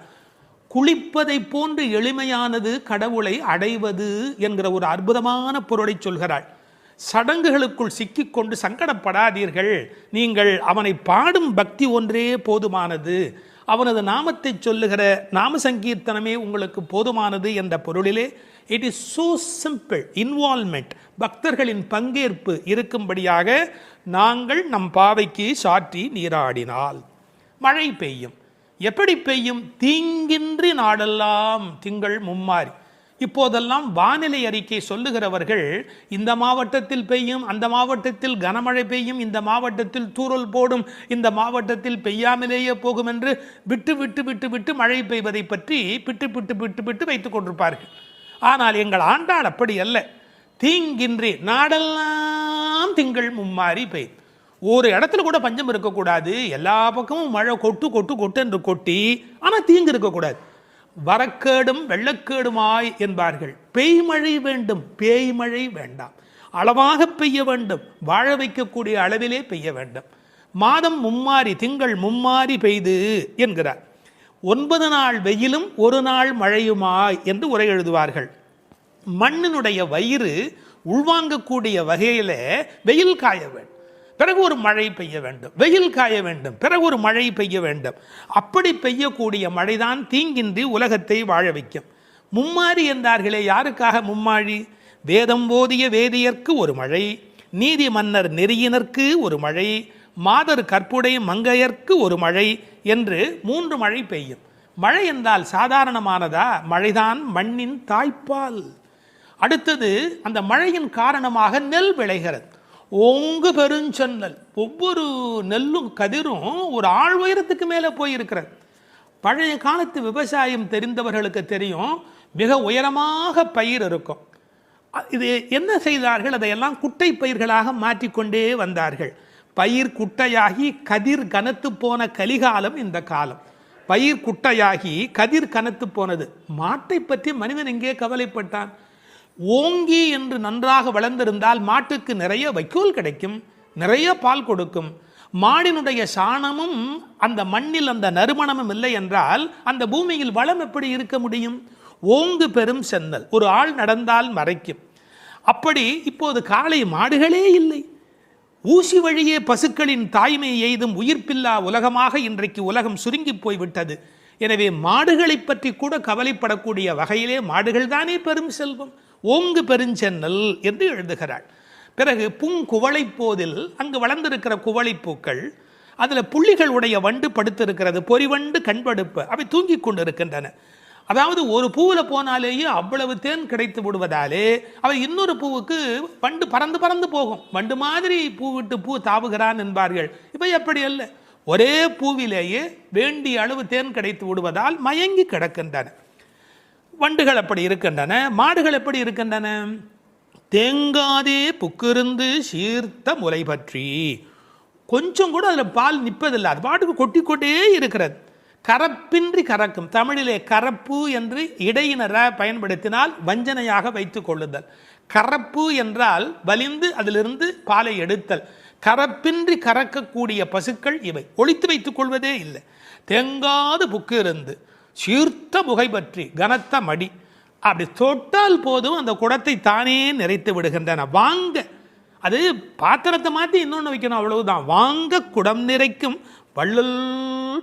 குளிப்பதை போன்று எளிமையானது கடவுளை அடைவது என்கிற ஒரு அற்புதமான பொருளை சொல்கிறாள். சடங்குகளுக்குள் சிக்கிக்கொண்டு சங்கடப்படாதீர்கள். நீங்கள் அவனை பாடும் பக்தி ஒன்றே போதுமானது, அவனது நாமத்தை சொல்லுகிற நாம சங்கீர்த்தனமே உங்களுக்கு போதுமானது என்ற பொருளிலே it is so simple. Involvement, பக்தர்களின் பங்கேற்பு இருக்கும்படியாக நாங்கள் நம் பாவைக்கு சாற்றி நீராடினால் மழை பெய்யும். எப்படி பெய்யும்? தீங்கின்றி நாடெல்லாம் திங்கள் மும்மாறி. இப்போதெல்லாம் வானிலை அறிக்கை சொல்லுகிறவர்கள் இந்த மாவட்டத்தில் பெய்யும், அந்த மாவட்டத்தில் கனமழை பெய்யும், இந்த மாவட்டத்தில் தூறல் போடும், இந்த மாவட்டத்தில் பெய்யாமலேயே போகும் என்று விட்டு விட்டு விட்டு விட்டு மழை பெய்வதை பற்றி பிட்டு பிட்டு பிட்டு பிட்டு வைத்துக் கொண்டிருப்பார்கள். ஆனால் எங்கள் ஆண்டாள் அப்படி அல்ல. தீங்கின்றி நாடெல்லாம் திங்கள் மும்மாறி பெய்யும். ஒரு இடத்துல கூட பஞ்சம் இருக்கக்கூடாது. எல்லா பக்கமும் மழை கொட்டு கொட்டு கொட்டு என்று கொட்டி, ஆனால் தீங்கு இருக்கக்கூடாது. வரக்கேடும் வெள்ளக்கேடுமாய் என்பார்கள். பெய்மழை வேண்டும், பேய்மழை வேண்டாம். அளவாக பெய்ய வேண்டும், வாழ வைக்கக்கூடிய அளவிலே பெய்ய வேண்டும். மாதம் மும்மாறி, திங்கள் மும்மாறி பெய்து என்கிறார். 9 நாள் வெயிலும் 1 நாள் மழையுமாய் என்று உரை எழுதுவார்கள். மண்ணினுடைய வயிறு உள்வாங்கக்கூடிய வகையில் வெயில் காய வேண்டும், பிறகு ஒரு மழை பெய்ய வேண்டும், வெயில் காய வேண்டும், பிறகு ஒரு மழை பெய்ய வேண்டும். அப்படி பெய்யக்கூடிய மழைதான் தீங்கின்றி உலகத்தை வாழ வைக்கும். மும்மாறி என்றார்களே, யாருக்காக மும்மாழி? வேதம் போதிய வேதியர்க்கு ஒரு மழை, நீதி மன்னர் நெறியினர்க்கு ஒரு மழை, மாதர் கற்புடை மங்கையர்க்கு ஒரு மழை என்று 3 மழை பெய்யும். மழை என்றால் சாதாரணமானதா? மழைதான் மண்ணின் தாய்ப்பால். அடுத்தது, அந்த மழையின் காரணமாக நெல் விளைகிறது. ஓங்கு பெருஞ்சென்னல். ஒவ்வொரு நெல்லும் கதிரும் ஒரு ஆள் உயரத்துக்கு மேலே போயிருக்கிறது. பழைய காலத்து விவசாயம் தெரிந்தவர்களுக்கு தெரியும், மிக உயரமாக பயிர் இருக்கும். இது என்ன செய்தார்கள்? அதையெல்லாம் குட்டை பயிர்களாக மாற்றிக்கொண்டே வந்தார்கள். பயிர் குட்டையாகி கதிர் கனத்து போன கலிகாலம் இந்த காலம். பயிர் குட்டையாகி கதிர் கனத்து போனது. மாட்டை பற்றி மனிதன் எங்கே கவலைப்பட்டான்? ஓங்கி என்று நன்றாக வளர்ந்திருந்தால் மாட்டுக்கு நிறைய வைக்கோல் கிடைக்கும், நிறைய பால் கொடுக்கும். மாடினுடைய சாணமும் அந்த மண்ணில் அந்த நறுமணமும் இல்லை என்றால் அந்த பூமியில் வளம் எப்படி இருக்க முடியும்? ஓங்கு பெரும் சென்னல், ஒரு ஆள் நடந்தால் மறைக்கும். அப்படி இப்போது காளை மாடுகளே இல்லை. ஊசி வழியே பசுக்களின் தாய்மை எய்தும் உயிர்ப்பில்லா உலகமாக இன்றைக்கு உலகம் சுருங்கி போய்விட்டது. எனவே மாடுகளை பற்றி கூட கவலைப்படக்கூடிய வகையிலே மாடுகள் தானே பெரும் செல்வம். ஓங்கு பெருஞ்சென்னல் என்று எழுதுகிறாள். பிறகு பூங்குவளை போதில் அங்கு வளர்ந்திருக்கிற குவளைப்பூக்கள், அதில் புள்ளிகள் உடைய வண்டு படுத்திருக்கிறது, பொறிவண்டு கண்படுப்பு, அவை தூங்கி கொண்டு இருக்கின்றன. அதாவது ஒரு பூவில் போனாலேயே அவ்வளவு தேன் கிடைத்து விடுவதாலே அவை இன்னொரு பூவுக்கு வண்டு பறந்து பறந்து போகும். வண்டு மாதிரி பூ விட்டு பூ தாவுகிறான் என்பார்கள். இப்போ எப்படி அல்ல, ஒரே பூவிலேயே வேண்டிய அளவு தேன் கிடைத்து விடுவதால் மயங்கி கிடக்கின்றன. வண்டுகள் அப்படி இருக்கின்றன. மாடுகள் எப்படி இருக்கின்றன? தேங்காதே புக்கிருந்து சீர்த்த முலை பற்றி, கொஞ்சம் கூட அதில் பால் நிற்பதில்லை, அது பாட்டுக்கு கொட்டி கொண்டே இருக்கிறது. கரப்பின்றி கறக்கும். தமிழிலே கரப்பு என்று இடையினரை பயன்படுத்தினால் வஞ்சனையாக வைத்துக் கொள்ளுதல். கரப்பு என்றால் வலிந்து அதிலிருந்து பாலை எடுத்தல். கரப்பின்றி கறக்கக்கூடிய பசுக்கள் இவை. ஒழித்து வைத்துக் கொள்வதே இல்லை. தேங்காது புக்கு இருந்து சீர்த்த முகை பற்றி, கனத்த மடி, அப்படி தொட்டால் போதும் அந்த குடத்தை தானே நிறைத்து விடுகின்றன. வாங்க, அது பாத்திரத்தை மாற்றி இன்னொன்று வைக்கணும், அவ்வளவுதான். வாங்க குடம் நிறைக்கும் வள்ளல்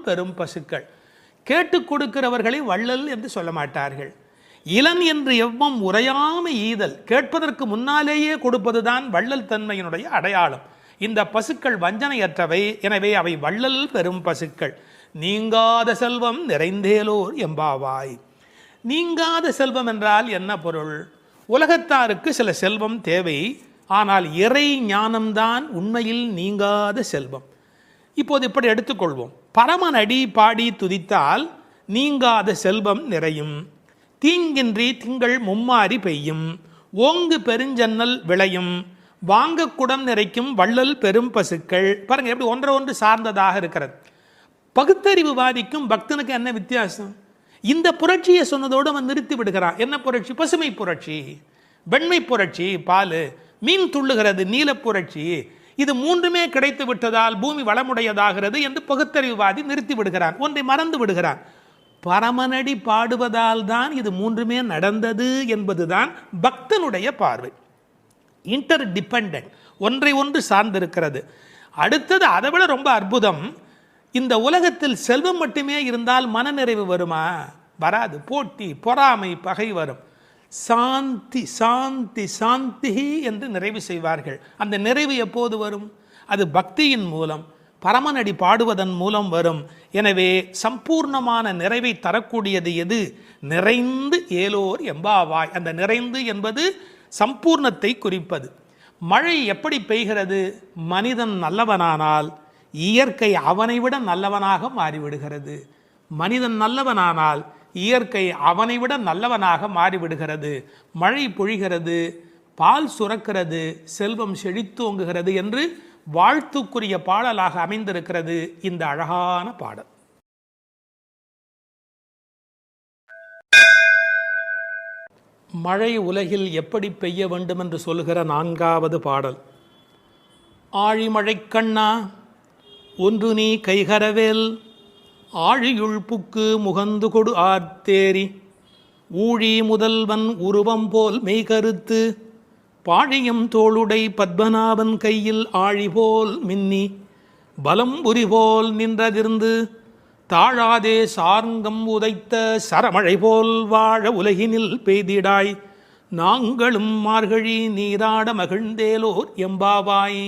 பெரும் பசுக்கள். கேட்டு கொடுக்கிறவர்களை வள்ளல் என்று சொல்ல மாட்டார்கள். இளன் என்று எவ்வம் உரையாமை ஈதல், கேட்பதற்கு முன்னாலேயே கொடுப்பதுதான் வள்ளல் தன்மையினுடைய அடையாளம். இந்த பசுக்கள் வஞ்சனையற்றவை, எனவே அவை வள்ளல் பெரும் பசுக்கள். நீங்காத செல்வம் நிறைந்தேலோர் எம்பாவாய். நீங்காத செல்வம் என்றால் என்ன பொருள்? உலகத்தாருக்கு சில செல்வம் தேவை, ஆனால் இறை ஞானம்தான் உண்மையில் நீங்காத செல்வம். இப்போது இப்படி எடுத்துக்கொள்வோம். பரமனடி பாடி துதித்தால் நீங்காத செல்வம் நிறையும். தீங்கின்றி திங்கள் மும்மாறி பெய்யும். ஓங்கு பெருஞ்சன்னல் விளையும். வாங்க குடம் நிறைக்கும் வள்ளல் பெரும் பசுக்கள். பாருங்க எப்படி ஒன்றை ஒன்று சார்ந்ததாக இருக்கிறது. பகுத்தறிவுவாதிக்கும் பக்தனுக்கு என்ன வித்தியாசம்? இந்த புரட்சியை சொன்னதோடு அவன் நிறுத்தி விடுகிறான். என்ன புரட்சி? பசுமை புரட்சி, வெண்மை புரட்சி, பால், மீன் துள்ளுகிறது, நீல புரட்சி. இது மூன்றுமே கிடைத்து விட்டதால் பூமி வளமுடையதாகிறது என்று பகுத்தறிவுவாதி நிறுத்தி விடுகிறான். ஒன்றை மறந்து விடுகிறான். பரமனடி பாடுவதால் தான் இது மூன்றுமே நடந்தது என்பதுதான் பக்தனுடைய பார்வை. இன்டர் டிபெண்டன்ட், ஒன்றை ஒன்று சார்ந்திருக்கிறது. அடுத்தது அதை விட ரொம்ப அற்புதம். இந்த உலகத்தில் செல்வம் மட்டுமே இருந்தால் மனநிறைவு வருமா? வராது. போட்டி, பொறாமை, பகை வரும். சாந்தி சாந்தி சாந்தி என்று நிறைவு செய்வார்கள். அந்த நிறைவு எப்போது வரும்? அது பக்தியின் மூலம், பரமனடி பாடுவதன் மூலம் வரும். எனவே சம்பூர்ணமான நிறைவை தரக்கூடியது எது? நிறைந்து ஏலோர் எம்பாவாய். அந்த நிறைந்து என்பது சம்பூர்ணத்தை குறிப்பது. மழை எப்படி பெய்கிறது? மனிதன் நல்லவனானால் இயற்கை அவனை விட நல்லவனாக மாறிவிடுகிறது. மனிதன் நல்லவனானால் இயற்கை அவனை விட நல்லவனாக மாறிவிடுகிறது. மழை பொழிகிறது, பால் சுரக்கிறது, செல்வம் செழித்தோங்குகிறது என்று வாழ்த்துக்குரிய பாடலாக அமைந்திருக்கிறது இந்த அழகான பாடல். மழை உலகில் எப்படி பெய்ய வேண்டும் என்று சொல்லுகிற 4வது பாடல். ஆழிமழை கண்ணா ஒன்று நீ கைகரவேல், ஆழியுள் புக்கு முகந்து கொடு ஆர்த்தேரி, ஊழி முதல்வன் உருவம் போல் மெய்கருத்து, பாழியம் தோளுடை பத்மநாபன் கையில் ஆழி போல் மின்னி, பலம் புரி போல் நின்றதிர்ந்து, தாழாதே சார்ங்கம் உதைத்த சரமழை போல் வாழ உலகினில் பெய்திடாய், நாங்களும் மார்கழி நீராட மகிழ்ந்தேலோர் எம்பாவாய்.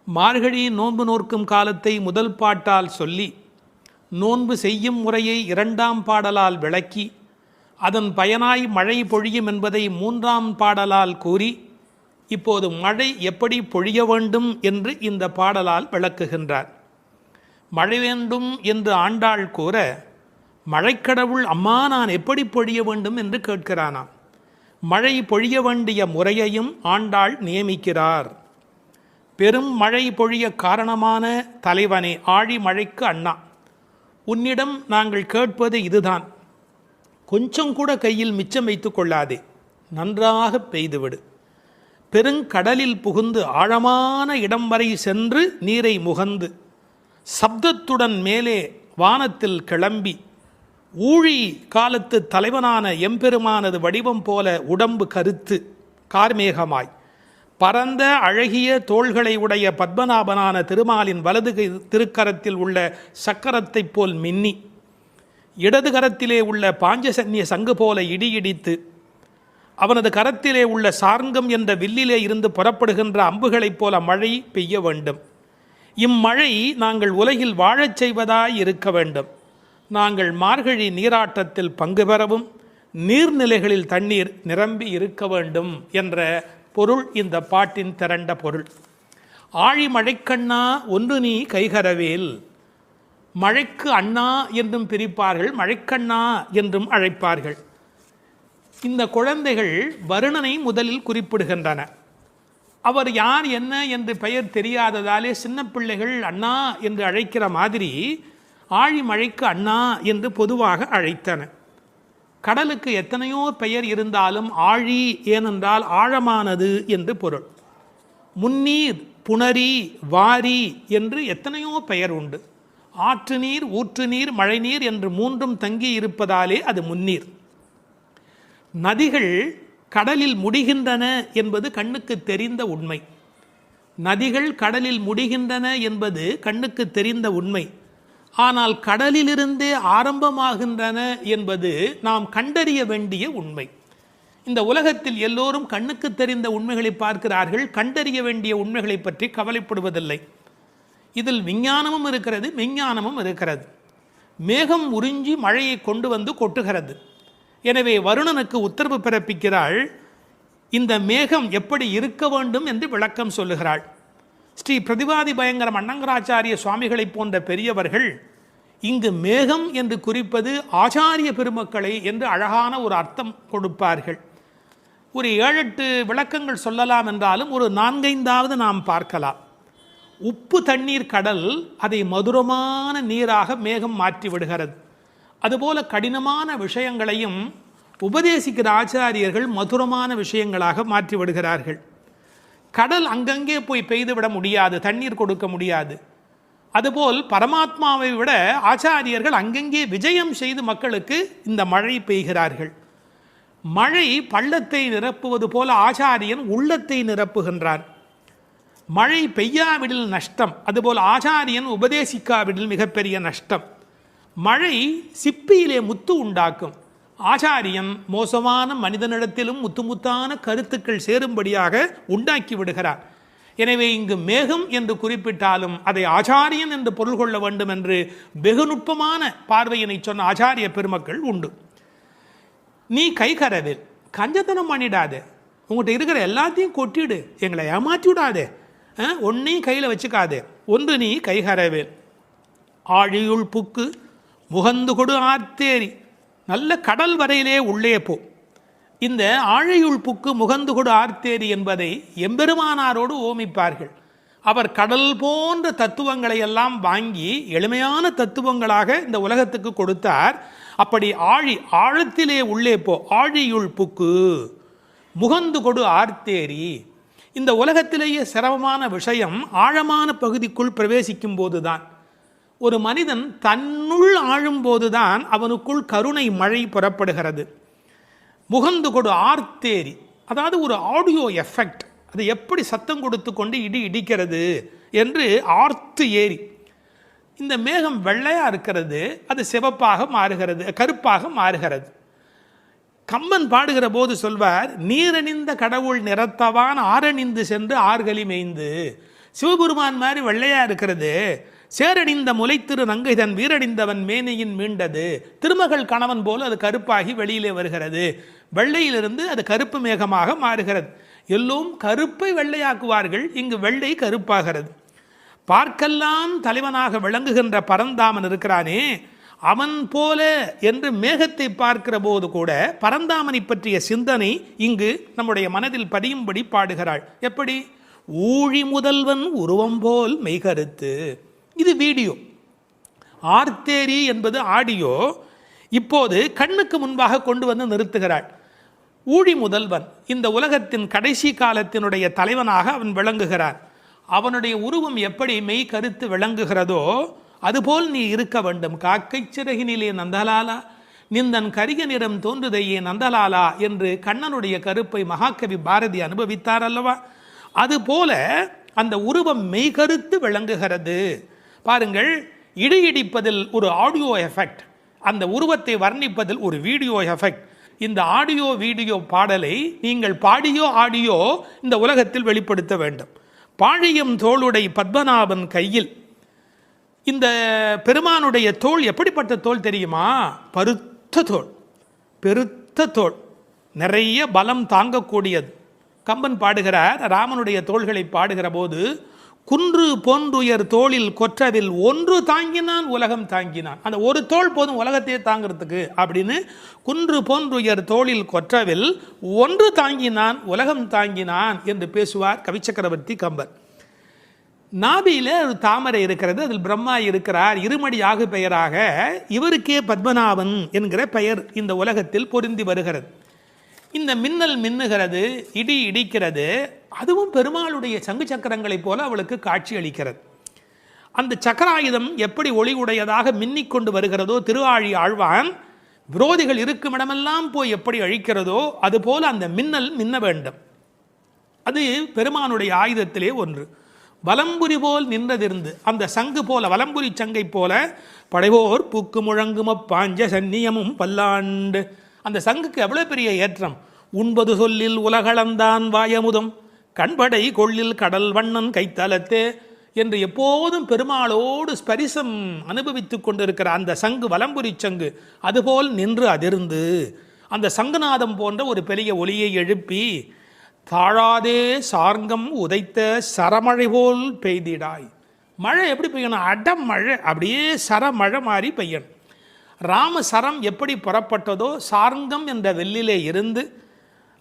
மார்கழி நோன்பு நோற்கும் காலத்தை முதல் பாட்டால் சொல்லி, நோன்பு செய்யும் முறையை 2ஆம் பாடலால் விளக்கி, அதன் பயனாய் மழை பொழியும் என்பதை 3ஆம் பாடலால் கூறி, இப்போது மழை எப்படி பொழிய வேண்டும் என்று இந்த பாடலால் விளக்குகின்றார். மழை வேண்டும் என்று ஆண்டாள் கூற, மழைக்கடவுள் அம்மா நான் எப்படி பொழிய வேண்டும் என்று கேட்கிறானாம். மழை பொழிய வேண்டிய முறையையும் ஆண்டாள் நியமிக்கிறார். பெரும் மழை பொழிய காரணமான தலைவனே, ஆழி மழைக்கு அண்ணா, உன்னிடம் நாங்கள் கேட்பது இதுதான். கொஞ்சம் கூட கையில் மிச்சம் வைத்து கொள்ளாதே, நன்றாக பெய்துவிடு. பெருங்கடலில் புகுந்து ஆழமான இடம் வரை சென்று நீரை முகந்து, சப்தத்துடன் மேலே வானத்தில் கிளம்பி, ஊழி காலத்து தலைவனான எம்பெருமானது வடிவம் போல உடம்பு கருத்து கார்மேகமாய், பரந்த அழகிய தோள்களை உடைய பத்மநாபனான திருமாலின் வலது திருக்கரத்தில் உள்ள சக்கரத்தைப் போல் மின்னி, இடது கரத்திலே உள்ள பாஞ்சசன்னிய சங்கு போல இடியிடித்து, அவனது கரத்திலே உள்ள சார்ங்கம் என்ற வில்லிலே இருந்து புறப்படுகின்ற அம்புகளைப் போல மழை பெய்ய வேண்டும். இம்மழை நாங்கள் உலகில் வாழச் செய்வதாய் இருக்க வேண்டும். நாங்கள் மார்கழி நீராட்டத்தில் பங்கு பெறவும் நீர்நிலைகளில் தண்ணீர் நிரம்பி இருக்க வேண்டும் என்ற பொருள் இந்த பாட்டின் திரண்ட பொருள். ஆழி மழைக்கண்ணா ஒன்று நீ கைகரவேல். மழைக்கு அண்ணா என்றும் பிரிப்பார்கள், மழைக்கண்ணா என்றும் அழைப்பார்கள். இந்த குழந்தைகள் வருணனை முதலில் குறிப்பிடுகின்றன. அவர் யார் என்ன என்று பெயர் தெரியாததாலே சின்ன பிள்ளைகள் அண்ணா என்று அழைக்கிற மாதிரி ஆழி மழைக்கு அண்ணா என்று பொதுவாக அழைத்தன. கடலுக்கு எத்தனையோ பெயர் இருந்தாலும் ஆழி ஏனென்றால் ஆழமானது என்று பொருள். முன்னீர், புணரி, வாரி என்று எத்தனையோ பெயர் உண்டு. ஆற்று நீர், ஊற்று நீர், மழைநீர் என்று மூன்றும் தங்கி இருப்பதாலே அது முன்னீர். நதிகள் கடலில் முடிகின்றன என்பது கண்ணுக்கு தெரிந்த உண்மை. நதிகள் கடலில் முடிகின்றன என்பது கண்ணுக்கு தெரிந்த உண்மை. ஆனால் கடலிலிருந்தே ஆரம்பமாகின்றன என்பது நாம் கண்டறிய வேண்டிய உண்மை. இந்த உலகத்தில் எல்லோரும் கண்ணுக்கு தெரிந்த உண்மைகளை பார்க்கிறார்கள், கண்டறிய வேண்டிய உண்மைகளை பற்றி கவலைப்படுவதில்லை. இதில் விஞ்ஞானமும் இருக்கிறது, மெஞ்ஞானமும் இருக்கிறது. மேகம் உறிஞ்சி மழையை கொண்டு வந்து கொட்டுகிறது. எனவே வருணனுக்கு உத்தரவு பிறப்பிக்கிறாள். இந்த மேகம் எப்படி இருக்க வேண்டும் என்று விளக்கம் சொல்லுகிறாள். ஸ்ரீ பிரதிவாதி பயங்கரம் அண்ணங்கராச்சாரிய சுவாமிகளை போன்ற பெரியவர்கள் இங்கு மேகம் என்று குறிப்பது ஆச்சாரிய பெருமக்களை என்று அழகான ஒரு அர்த்தம் கொடுப்பார்கள். ஒரு 7-8 விளக்கங்கள் சொல்லலாம் என்றாலும் ஒரு 4-5வது நாம் பார்க்கலாம். உப்பு தண்ணீர் கடல், அதை மதுரமான நீராக மேகம் மாற்றி விடுகிறது. அதுபோல கடினமான விஷயங்களையும் உபதேசிக்கிற ஆச்சாரியர்கள் மதுரமான விஷயங்களாக மாற்றி விடுகிறார்கள். கடல் அங்கங்கே போய் பெய்துவிட முடியாது, தண்ணீர் கொடுக்க முடியாது. அதுபோல் பரமாத்மாவை விட ஆச்சாரியர்கள் அங்கங்கே விஜயம் செய்து மக்களுக்கு இந்த மழை பெய்கிறார்கள். மழை பள்ளத்தை நிரப்புவது போல ஆச்சாரியன் உள்ளத்தை நிரப்புகின்றான். மழை பெய்யாவிடில் நஷ்டம், அதுபோல் ஆச்சாரியன் உபதேசிக்காவிடில் மிகப்பெரிய நஷ்டம். மழை சிப்பியிலே முத்து உண்டாக்கும். ஆச்சாரியன் மோசமான மனிதனிடத்திலும் முத்துமுத்தான கருத்துக்கள் சேரும்படியாக உண்டாக்கி விடுகிறார். எனவே இங்கு மேகம் என்று குறிப்பிட்டாலும் அதை ஆச்சாரியன் என்று பொருள் கொள்ள வேண்டும் என்று வெகு நுட்பமான பார்வையினை சொன்ன ஆச்சாரிய பெருமக்கள் உண்டு. நீ கைகரவேல், கஞ்சத்தனம் பண்ணிடாதே, உங்கள்கிட்ட இருக்கிற எல்லாத்தையும் கொட்டிடு, எங்களை ஏமாற்றி விடாதே, ஒன்றையும் கையில் வச்சுக்காதே. ஒன்று நீ கைகரவேல். ஆழியுள் புக்கு முகந்து கொடு ஆர்த்தேரி. நல்ல கடல் வரையிலே உள்ளே போ. இந்த ஆழியுள் புக்கு முகந்து கொடு ஆர்த்தேரி என்பதை எம்பெருமானாரோடு ஓமிப்பார்கள். அவர் கடல் போன்ற தத்துவங்களை எல்லாம் வாங்கி எளிமையான தத்துவங்களாக இந்த உலகத்துக்கு கொடுத்தார். அப்படி ஆழத்திலே உள்ளே போ. ஆழியுள் புக்கு முகந்து கொடு ஆர்த்தேரி. இந்த உலகத்திலேயே சிரமமான விஷயம் ஆழமான பகுதிக்குள் பிரவேசிக்கும் போதுதான். ஒரு மனிதன் தன்னுள் ஆழும்போதுதான் அவனுக்குள் கருணை மழை புறப்படுகிறது. முகந்து கொடு ஆர்த்தேரி, அதாவது ஒரு ஆடியோ எஃபெக்ட். அது எப்படி சத்தம் கொடுத்து கொண்டு இடிக்கிறது என்று ஆர்த்து ஏரி. இந்த மேகம் வெள்ளையாக இருக்கிறது, அது சிவப்பாக மாறுகிறது, கருப்பாக மாறுகிறது. கம்பன் பாடுகிற போது சொல்வார், நீரணிந்த கடவுள் நிறத்தவான் ஆரணிந்து சென்று ஆர்களி மேய்ந்து. சிவபெருமான் மாதிரி வெள்ளையாக இருக்கிறது, சேரணிந்த முலைத்திரு நங்கைதன் வீரணிந்தவன் மேனையின் மீண்டது. திருமகள் கணவன் போல அது கருப்பாகி வெளியிலே வருகிறது. வெள்ளையிலிருந்து அது கருப்பு மேகமாக மாறுகிறது. எல்லோரும் கருப்பை வெள்ளையாக்குவார்கள், இங்கு வெள்ளை கருப்பாகிறது. பார்க்கெல்லாம் தலைவனாக விளங்குகின்ற பரந்தாமன் இருக்கிறானே, அவன் போல என்று மேகத்தை பார்க்கிற போது கூட பரந்தாமனை பற்றிய சிந்தனை இங்கு நம்முடைய மனதில் பதியும்படி பாடுகிறாள். எப்படி? ஊழி முதல்வன் உருவம் போல் மெய்கருத்து. இது வீடியோ. ஆர்த்தேரி என்பது ஆடியோ. இப்போது கண்ணுக்கு முன்பாக கொண்டு வந்து நிறுத்துகிறாள். ஊழி முதல்வன், இந்த உலகத்தின் கடைசி காலத்தினுடைய தலைவனாக அவன் விளங்குகிறான். அவனுடைய உருவம் எப்படி மெய் கருத்து விளங்குகிறதோ அதுபோல் நீ இருக்க வேண்டும். காக்கை சிறகினிலே நந்தலாலா நிந்தன் கரிய நிறம் தோன்றுதையே நந்தலாலா என்று கண்ணனுடைய கருப்பை மகாகவி பாரதி அனுபவித்தார் அல்லவா? அதுபோல அந்த உருவம் மெய்கருத்து விளங்குகிறது. பாருங்கள், இடிப்பதில் ஒரு ஆடியோ எஃபெக்ட், அந்த உருவத்தை வர்ணிப்பதில் ஒரு வீடியோ எஃபெக்ட். இந்த ஆடியோ வீடியோ பாடலை நீங்கள் பாடியோ ஆடியோ இந்த உலகத்தில் வெளிப்படுத்த வேண்டும். பாழியம் தோளுடை பத்மநாபன் கையில். இந்த பெருமானுடைய தோள் எப்படிப்பட்ட தோள் தெரியுமா? பருத்த தோள், பெருத்த தோள், நிறைய பலம் தாங்கக்கூடியது. கம்பன் பாடுகிறார், ராமனுடைய தோள்களை பாடுகிற போது, குன்று போன்றுயர் தோளில் கொற்றவில் ஒன்று தாங்கினான் உலகம் தாங்கினான். அந்த ஒரு தோள் போதும் உலகத்தையே தாங்கிறதுக்கு அப்படின்னு, குன்று போன்றுயர் தோளில் கொற்றவில் ஒன்று தாங்கினான் உலகம் தாங்கினான் என்று பேசுவார் கவிச்சக்கரவர்த்தி கம்பர். நாபியிலே ஒரு தாமரை இருக்கிறது, அதில் பிரம்மா இருக்கிறார், இருமடி ஆகு பெயராக இவருக்கே பத்மநாபன் என்கிற பெயர் இந்த உலகத்தில் பொருந்தி வருகிறது. இந்த மின்னல் மின்னுகிறது, இடி இடிக்கிறது, அதுவும் பெருமாளுடைய சங்கு சக்கரங்களைப் போல அவளுக்கு காட்சி அளிக்கிறது. அந்த சக்கராயுதம் எப்படி ஒளி உடையதாக மின்னிக்கொண்டு வருகிறதோ, திருஆழி ஆழ்வான் விரோதிகள் இருக்கும் இடமெல்லாம் போய் எப்படி அழிக்கிறதோ அதுபோல அந்த மின்னல் மின்ன வேண்டும். அது பெருமானுடைய ஆயுதத்திலே ஒன்று. வலம்புரி போல் நின்றதிருந்து அந்த சங்கு போல, வலம்புரி சங்கை போல, படைவோர் பூக்கு முழங்கும பாஞ்ச சன்னியமும் பல்லாண்டு. அந்த சங்குக்கு எவ்வளோ பெரிய ஏற்றம்! உண்பது சொல்லில் உலகளந்தான் வாயமுதம், கண்படை கொள்ளில் கடல் வண்ணன் கைத்தலத்தே என்று எப்போதும் பெருமாளோடு ஸ்பரிசம் அனுபவித்துக் கொண்டிருக்கிற அந்த சங்கு, வலம்புரி சங்கு, அதுபோல் நின்று அதிர்ந்து அந்த சங்குநாதம் போன்ற ஒரு பெரிய ஒலியை எழுப்பி, தாழாதே சார்ங்கம் உதைத்த சரமழை போல் பெய்திடாய். மழை எப்படி பெய்யணும்? அடமழை, அப்படியே சரமழை மாதிரி பெய்யணும். ராமசரம் எப்படி புறப்பட்டதோ, சார்ங்கம் என்ற வெள்ளிலே இருந்து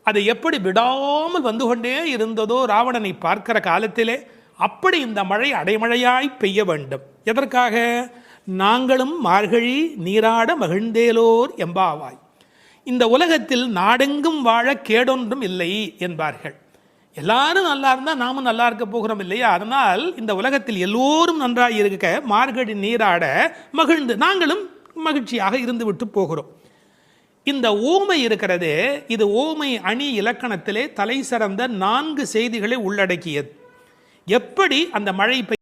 அது எப்படி விடாமல் வந்து கொண்டே இருந்ததோ ராவணனை பார்க்கிற காலத்திலே, அப்படி இந்த மழை அடைமழையாய் பெய்ய வேண்டும். எதற்காக? நாங்களும் மார்கழி நீராட மகிழ்ந்தேலோர் எம்பாவாய். இந்த உலகத்தில் நாடெங்கும் வாழ கேடொன்றும் இல்லை என்பார்கள். எல்லாரும் நல்லா இருந்தால் நாமும் நல்லா இருக்க போகிறோம் இல்லையா? அதனால் இந்த உலகத்தில் எல்லோரும் நன்றாக இருக்க மார்கழி நீராட மகிழ்ந்து நாங்களும் மகிழ்ச்சியாக இருந்து விட்டு போகிறோம். இந்த ஓமை இருக்கிறது, இது ஓமை அணி இலக்கணத்திலே தலை சிறந்த 4 செய்திகளை உள்ளடக்கியது. எப்படி அந்த மழை